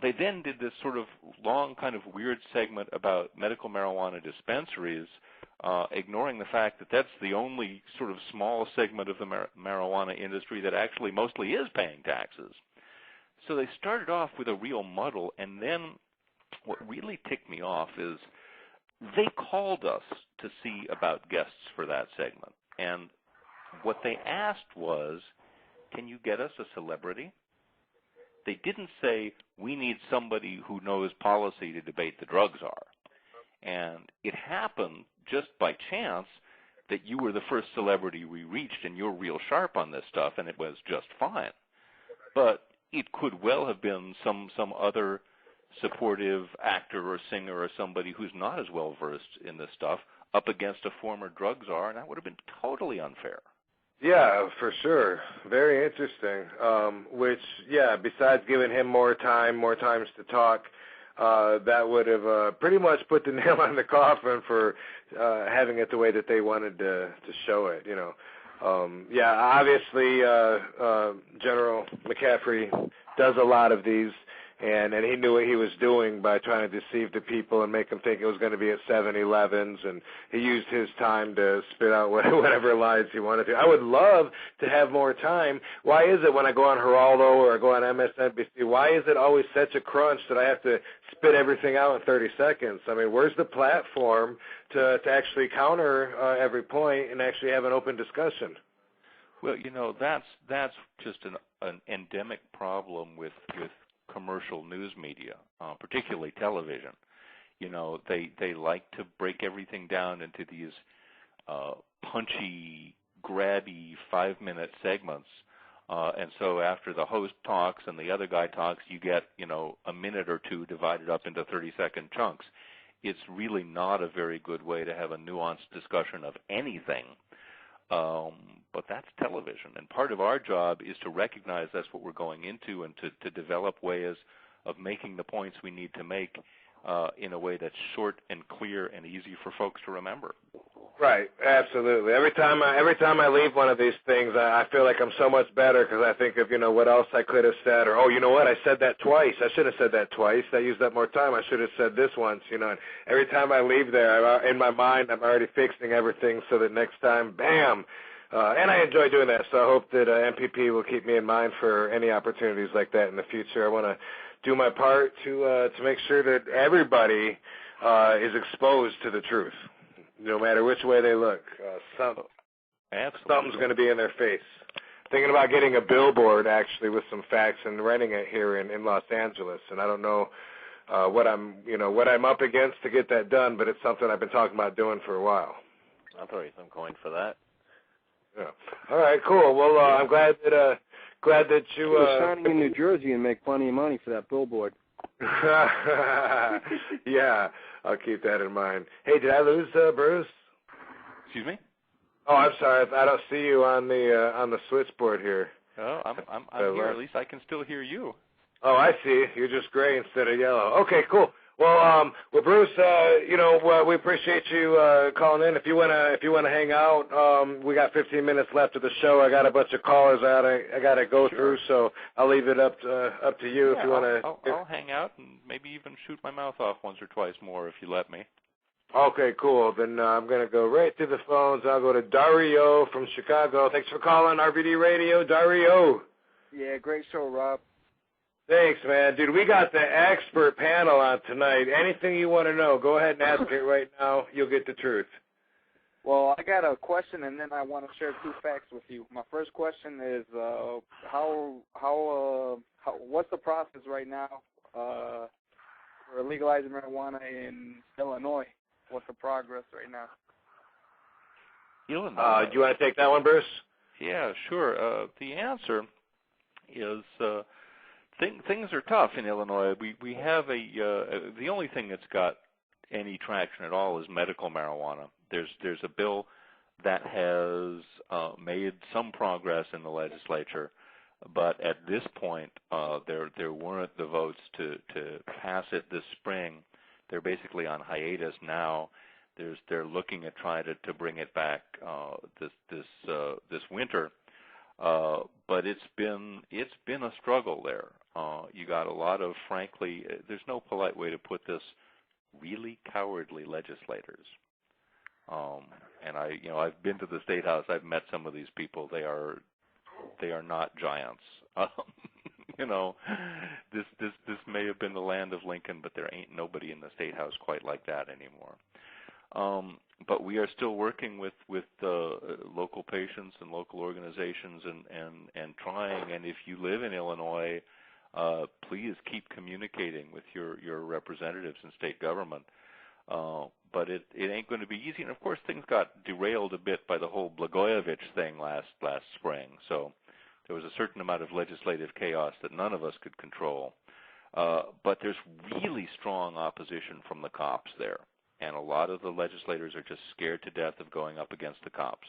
They then did this sort of long kind of weird segment about medical marijuana dispensaries, ignoring the fact that that's the only sort of small segment of the marijuana industry that actually mostly is paying taxes. So they started off with a real muddle, and then what really ticked me off is they called us to see about guests for that segment. And what they asked was, can you get us a celebrity? They didn't say, we need somebody who knows policy to debate the drug czar. And it happened just by chance that you were the first celebrity we reached, and you're real sharp on this stuff, and it was just fine. But it could well have been some other supportive actor or singer or somebody who's not as well versed in this stuff up against a former drug czar, and that would have been totally unfair. Yeah, for sure. Very interesting. Which, besides giving him more times to talk, that would have pretty much put the nail on the coffin for having it the way that they wanted to show it, obviously General McCaffrey does a lot of these, and he knew what he was doing by trying to deceive the people and make them think it was going to be at 7-Elevens, and he used his time to spit out whatever lies he wanted to. I would love to have more time. Why is it when I go on Geraldo or I go on MSNBC, why is it always such a crunch that I have to spit everything out in 30 seconds? I mean, where's the platform to actually counter every point and actually have an open discussion? Well, that's just an endemic problem with commercial news media, particularly television. They like to break everything down into these punchy, grabby 5-minute segments And so after the host talks and the other guy talks, you get, a minute or two divided up into 30-second chunks. It's really not a very good way to have a nuanced discussion of anything. But that's television. And part of our job is to recognize that's what we're going into and to develop ways of making the points we need to make in a way that's short and clear and easy for folks to remember. Right, absolutely. Every time I leave one of these things, I feel like I'm so much better because I think of, what else I could have said, or, you know what, I said that twice. I should have said that twice. I used up more time. I should have said this once, And every time I leave there, in my mind, I'm already fixing everything so that next time, bam. And I enjoy doing that, so I hope that M.P.P. will keep me in mind for any opportunities like that in the future. I want to do my part to make sure that everybody is exposed to the truth. No matter which way they look, something's going to be in their face. Thinking about getting a billboard, actually, with some facts and renting it here in Los Angeles. And I don't know what I'm up against to get that done, but it's something I've been talking about doing for a while. I'll throw you some coin for that. Yeah. All right, cool. Well, I'm glad that you You're signing in New Jersey and make plenty of money for that billboard. Yeah, I'll keep that in mind. Hey, did I lose Bruce? Excuse me? Oh, I'm sorry. I don't see you on the switchboard here. Oh, I'm here. At least I can still hear you. Oh, I see. You're just gray instead of yellow. Okay, cool. Well, Bruce, we appreciate you calling in. If you wanna hang out, we got 15 minutes left of the show. I got a bunch of callers I gotta go through, so I'll leave it up to you if you wanna. I'll hang out and maybe even shoot my mouth off once or twice more if you let me. Okay, cool. Then I'm gonna go right to the phones. I'll go to Dario from Chicago. Thanks for calling RVD Radio, Dario. Yeah, great show, Rob. Thanks, man. Dude, we got the expert panel on tonight. Anything you want to know, go ahead and ask it right now. You'll get the truth. Well, I got a question, and then I want to share two facts with you. My first question is, what's the process right now for legalizing marijuana in Illinois? What's the progress right now? Illinois. Do you want to take that one, Bruce? Yeah, sure. The answer is things are tough in Illinois. We have the only thing that's got any traction at all is medical marijuana. There's a bill that has made some progress in the legislature, but at this point there weren't the votes to pass it this spring. They're basically on hiatus now. They're looking at trying to bring it back this winter. But it's been a struggle there. You got a lot of, frankly, there's no polite way to put this, really cowardly legislators. And I've been to the State House. I've met some of these people. They are not giants. This may have been the land of Lincoln, but there ain't nobody in the State House quite like that anymore. But we are still working with local patients and local organizations and trying. And if you live in Illinois, please keep communicating with your representatives in state government. But it ain't going to be easy. And of course, things got derailed a bit by the whole Blagojevich thing last spring. So there was a certain amount of legislative chaos that none of us could control. But there's really strong opposition from the cops there. And a lot of the legislators are just scared to death of going up against the cops.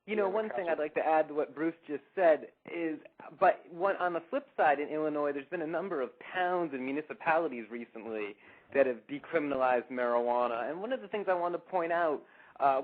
One thing I'd like to add to what Bruce just said is, on the flip side, in Illinois, there's been a number of towns and municipalities recently that have decriminalized marijuana. And one of the things I want to point out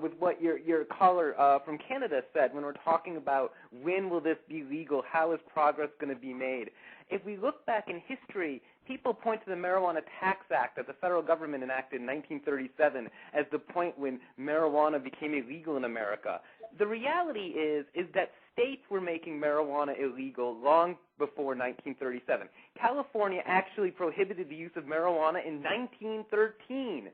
with what your caller from Canada said when we're talking about when will this be legal, how is progress going to be made. If we look back in history, people point to the Marijuana Tax Act that the federal government enacted in 1937 as the point when marijuana became illegal in America. The reality is that states were making marijuana illegal long before 1937. California actually prohibited the use of marijuana in 1913,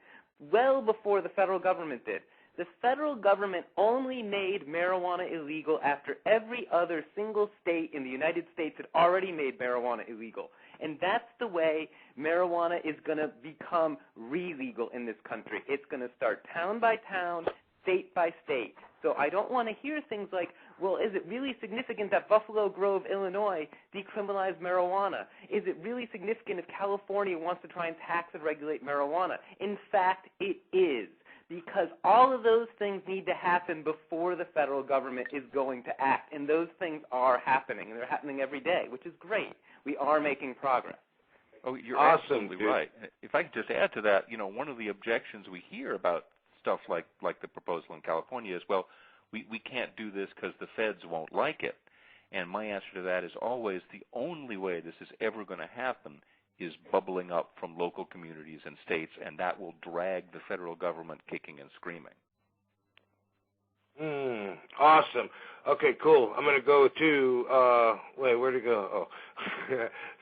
well before the federal government did. The federal government only made marijuana illegal after every other single state in the United States had already made marijuana illegal. And that's the way marijuana is going to become re-legal in this country. It's going to start town by town, state by state. So I don't want to hear things like, well, is it really significant that Buffalo Grove, Illinois, decriminalized marijuana? Is it really significant if California wants to try and tax and regulate marijuana? In fact, it is, because all of those things need to happen before the federal government is going to act, and those things are happening, and they're happening every day, which is great. We are making progress. Oh, you're awesome, absolutely right. If I could just add to that, one of the objections we hear about stuff like the proposal in California is, well, we can't do this because the feds won't like it. And my answer to that is always the only way this is ever going to happen is bubbling up from local communities and states, and that will drag the federal government kicking and screaming. Awesome. Okay, cool. I'm going to go to, where'd it go? Oh,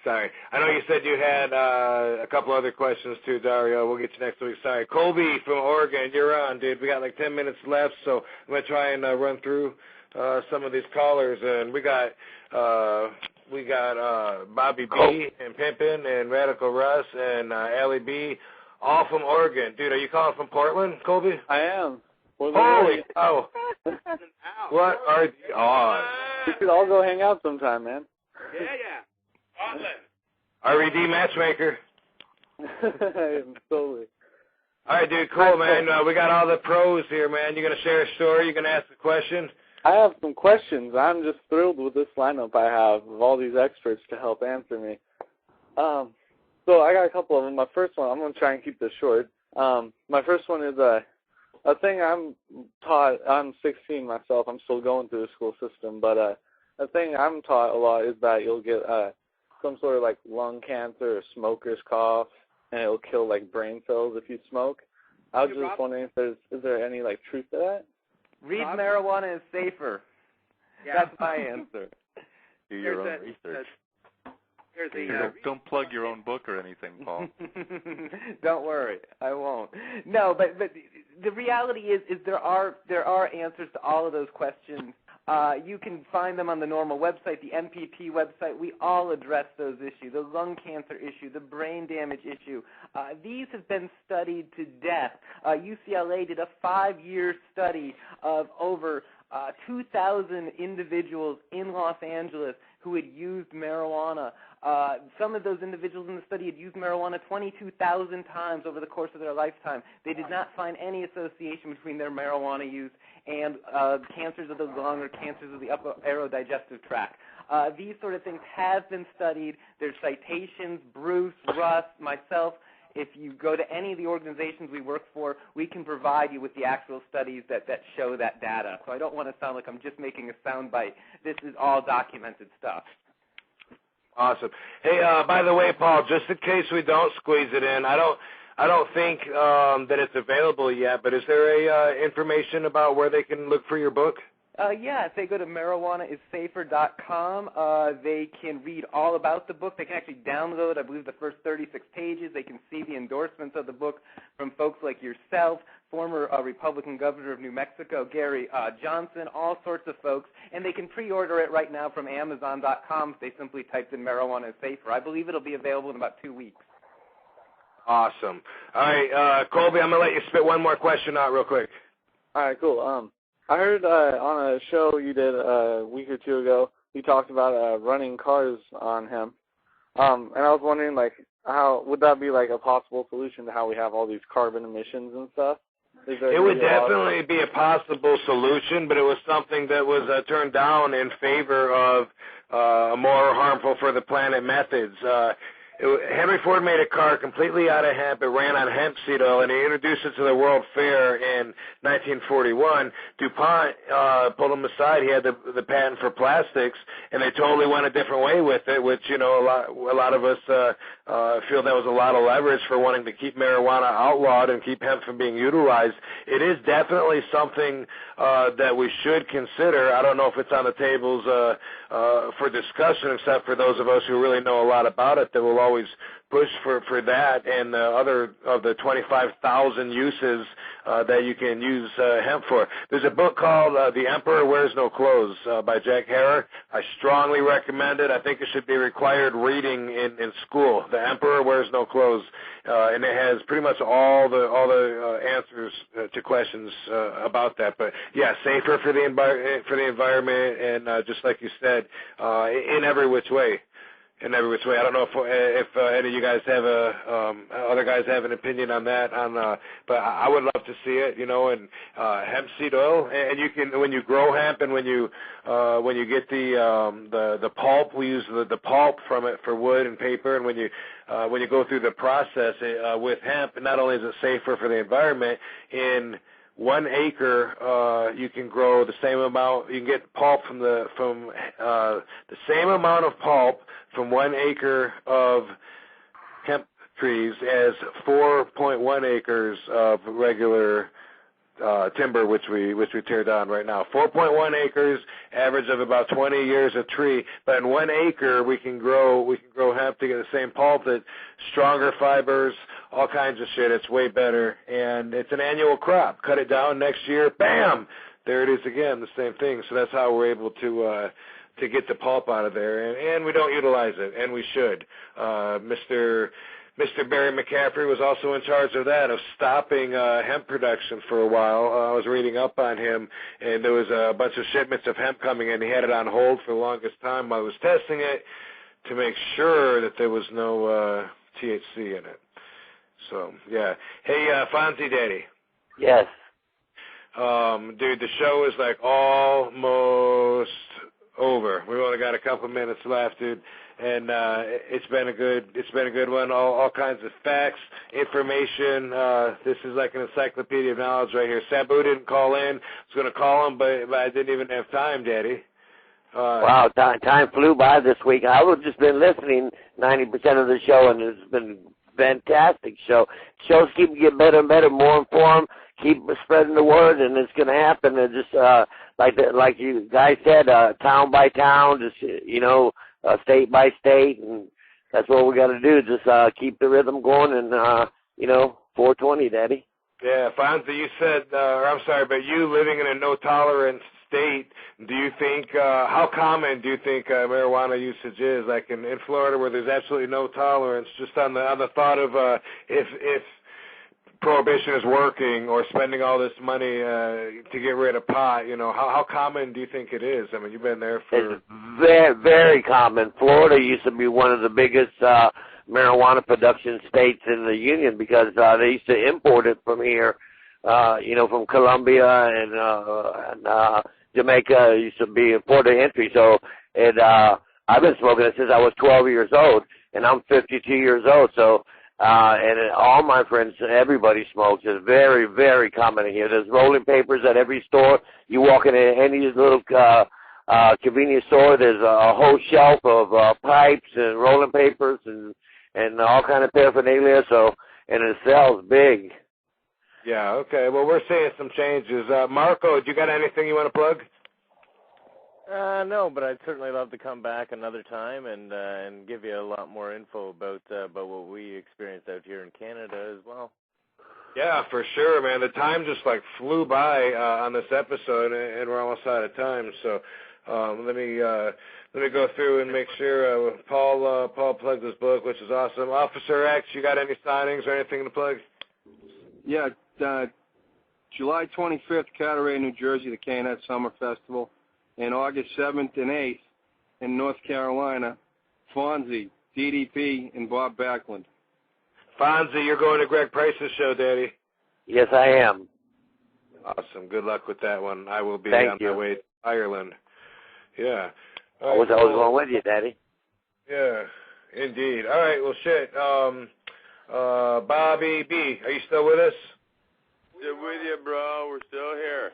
sorry. I know you said you had a couple other questions too, Dario. We'll get you next week. Sorry. Colby from Oregon, you're on, dude. We got like 10 minutes left, so I'm going to try and run through some of these callers. And we got Bobby B and Pimpin and Radical Russ and Allie B, all from Oregon. Dude, are you calling from Portland, Colby? I am. Holy cow. What are the odds? We should all go hang out sometime, man. Yeah. RVD matchmaker. Totally. All right, dude, cool, man. We got all the pros here, man. You going to share a story? You going to ask a question? I have some questions. I'm just thrilled with this lineup I have of all these experts to help answer me. So I got a couple of them. My first one, I'm going to try and keep this short. My first one is a thing I'm taught. I'm 16 myself. I'm still going through the school system, but a thing I'm taught a lot is that you'll get some sort of like lung cancer or smoker's cough, and it'll kill like brain cells if you smoke. I was just wondering if is there any like truth to that? Read marijuana is safer. Yeah. That's my answer. Do your own research. Don't plug your own book or anything, Paul. Don't worry, I won't. No, but the reality is there are answers to all of those questions. You can find them on the normal website, the M.P.P. website. We all address those issues, the lung cancer issue, the brain damage issue. These have been studied to death. UCLA did a 5-year study of over 2,000 individuals in Los Angeles who had used marijuana. Some of those individuals in the study had used marijuana 22,000 times over the course of their lifetime. They did not find any association between their marijuana use and cancers of the lung or cancers of the upper aerodigestive tract. These sort of things have been studied. There's citations, Bruce, Russ, myself. If you go to any of the organizations we work for, we can provide you with the actual studies that show that data. So I don't want to sound like I'm just making a soundbite. This is all documented stuff. Awesome. Hey, by the way, Paul, just in case we don't squeeze it in, I don't think that it's available yet, but is there information about where they can look for your book? Yeah, if they go to marijuanaissafer.com, they can read all about the book. They can actually download, I believe, the first 36 pages. They can see the endorsements of the book from folks like yourself, former Republican governor of New Mexico, Gary Johnson, all sorts of folks. And they can pre-order it right now from Amazon.com if they simply typed in Marijuana is Safer. I believe it'll be available in about 2 weeks. Awesome. All right, Colby, I'm going to let you spit one more question out real quick. All right, cool. I heard on a show you did a week or two ago, you talked about running cars on him. And I was wondering, like, how would that be like a possible solution to how we have all these carbon emissions and stuff? It would definitely be a possible solution, but it was something that was turned down in favor of more harmful for the planet methods. Henry Ford made a car completely out of hemp. It ran on hemp seed oil, and he introduced it to the World Fair in 1941. DuPont pulled him aside. He had the patent for plastics, and they totally went a different way with it, which, you know, a lot of us feel that was a lot of leverage for wanting to keep marijuana outlawed and keep hemp from being utilized. It is definitely something that we should consider. I don't know if it's on the tables for discussion, except for those of us who really know a lot about it that will always push for that and the other of the 25,000 uses that you can use hemp for. There's a book called The Emperor Wears No Clothes by Jack Herer. I strongly recommend it. I think it should be required reading in school. The Emperor Wears No Clothes, and it has pretty much all the answers to questions about that. But yeah, safer for the environment, and just like you said, in every which way. I don't know if any of you guys have other guys have an opinion on that. But I would love to see it, and hemp seed oil. And you can, when you grow hemp, and when you get the pulp, we use the pulp from it for wood and paper. And when you go through the process with hemp, not only is it safer for the environment, in 1 acre, you can grow the same amount. You can get pulp from the same amount of pulp from 1 acre of hemp trees as 4.1 acres of regular timber, which we tear down right now. 4.1 acres, average of about 20 years a tree. But in 1 acre, we can grow hemp to get the same pulp, that stronger fibers, all kinds of shit. It's way better, and it's an annual crop. Cut it down next year, bam, there it is again, the same thing. So that's how we're able to get the pulp out of there, and we don't utilize it, and we should. Mr. Barry McCaffrey was also in charge of that, of stopping hemp production for a while. I was reading up on him, and there was a bunch of shipments of hemp coming in. He had it on hold for the longest time while I was testing it to make sure that there was no THC in it. So, yeah. Hey, Fonzie Daddy. Yes. Dude, the show is like almost over. We've only got a couple minutes left, dude. And it's been a good one. All kinds of facts, information. This is like an encyclopedia of knowledge right here. Sabu didn't call in. I was going to call him, but I didn't even have time, Daddy. Wow, time flew by this week. I've just been listening 90% of the show, and it's been a fantastic show. Shows keep getting better and better, more informed. Keep spreading the word, and it's going to happen. And just like you guys said, town by town, just state by state, and that's what we got to do. Just keep the rhythm going, and 420, Daddy. Yeah, Fonzie, you said, but you living in a no tolerance state, do you think how common do you think marijuana usage is? Like in Florida, where there's absolutely no tolerance, just on the thought of if prohibition is working, or spending all this money to get rid of pot, how common do you think it is? I mean, you've been there for... It's very, very common. Florida used to be one of the biggest marijuana production states in the union, because they used to import it from here, from Colombia and Jamaica. It used to be a port of entry. So I've been smoking it since I was 12 years old, and I'm 52 years old. So and all my friends, everybody smokes. It's very, very common here. There's rolling papers at every store. You walk in any little convenience store, there's a whole shelf of pipes and rolling papers and all kind of paraphernalia. So, and it sells big. Yeah, okay. Well, we're seeing some changes. Marco, do you got anything you want to plug? No, but I'd certainly love to come back another time and give you a lot more info about what we experienced out here in Canada as well. Yeah, for sure, man. The time just flew by on this episode, and we're almost out of time. So let me go through and make sure Paul plugged his book, which is awesome. Officer X, you got any signings or anything to plug? Yeah, July 25th, Carteret, New Jersey, the KNet Summer Festival. And August 7th and 8th in North Carolina, Fonzie, DDP, and Bob Backlund. Fonzie, you're going to Greg Price's show, Daddy. Yes, I am. Awesome. Good luck with that one. I will be Thank you. my way to Ireland. Yeah. I was going with you, Daddy. Yeah, indeed. All right, well, shit. Bobby B, are you still with us? Still with you, bro. We're still here.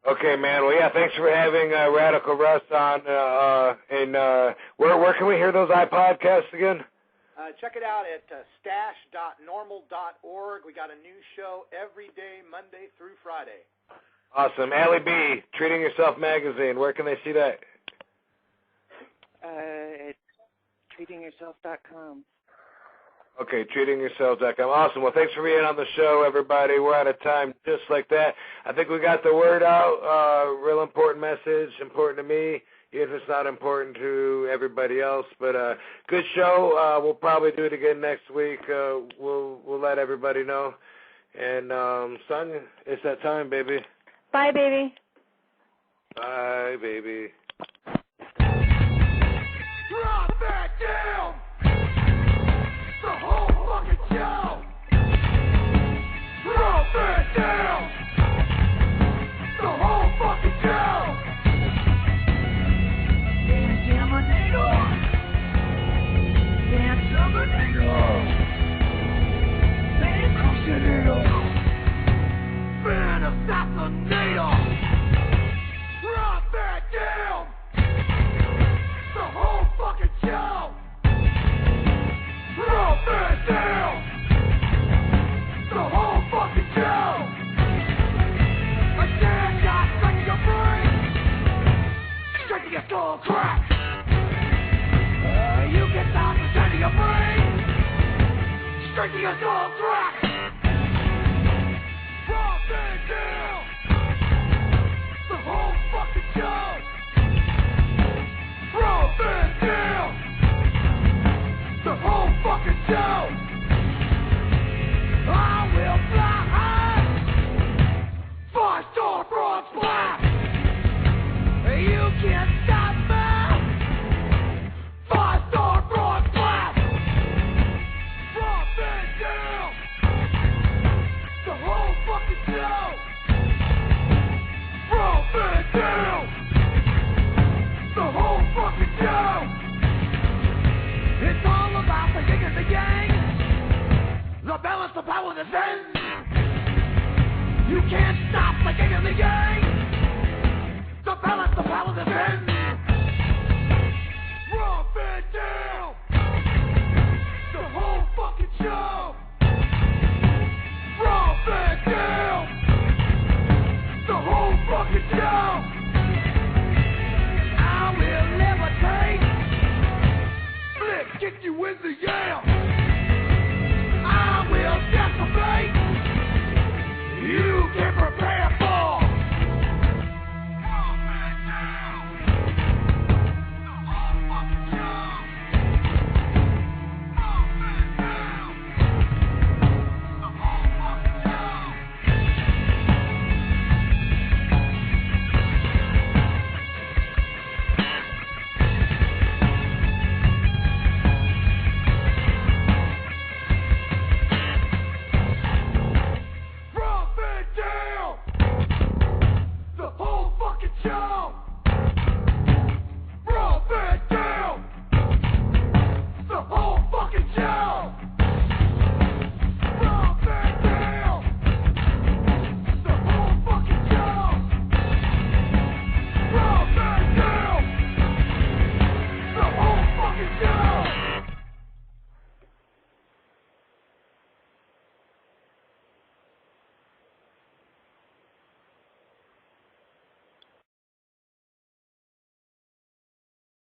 Okay, man. Well, yeah, thanks for having Radical Russ on. And where can we hear those iPodcasts again? Check it out at stash.normal.org. We got a new show every day, Monday through Friday. Awesome. Allie B, Treating Yourself Magazine. Where can they see that? It's treatingyourself.com. Okay, treatingyourselves.com. Awesome. Well, thanks for being on the show, everybody. We're out of time just like that. I think we got the word out. Real important message, important to me, even if it's not important to everybody else. But good show. We'll probably do it again next week. We'll let everybody know. And, Sonia, it's that time, baby. Bye, baby. Bye, baby. Drop that down! The whole fucking show! Drop that down! The whole fucking show! Exterminator! Exterminator! Exterminator! Man assassinator! Drop that down! The whole fucking show! Drop that down! The whole fucking show! A stand shot straight to your brain! Straight to your skull crack! You get down to straight to your brain! Straight to your skull crack! Drop that down! The whole fucking show! Drop that down! The whole fucking show! I will fly high! 5-star broad splash! You can't stop me! 5-star broad splash! Drop that down! The whole fucking show! Drop that down! The whole fucking show! It's all about the yin and the yang, the balance, the power, the zen. You can't stop the yin and the yang, the balance, the power, the zen. Drop it down, the whole fucking show. Drop it down, the whole fucking show. I will levitate, flip kick you in the yam. I will decimate, you can prepare for. Drop it down, the whole fucking show. Drop it down, the whole fucking show. Drop it down! The whole fucking show!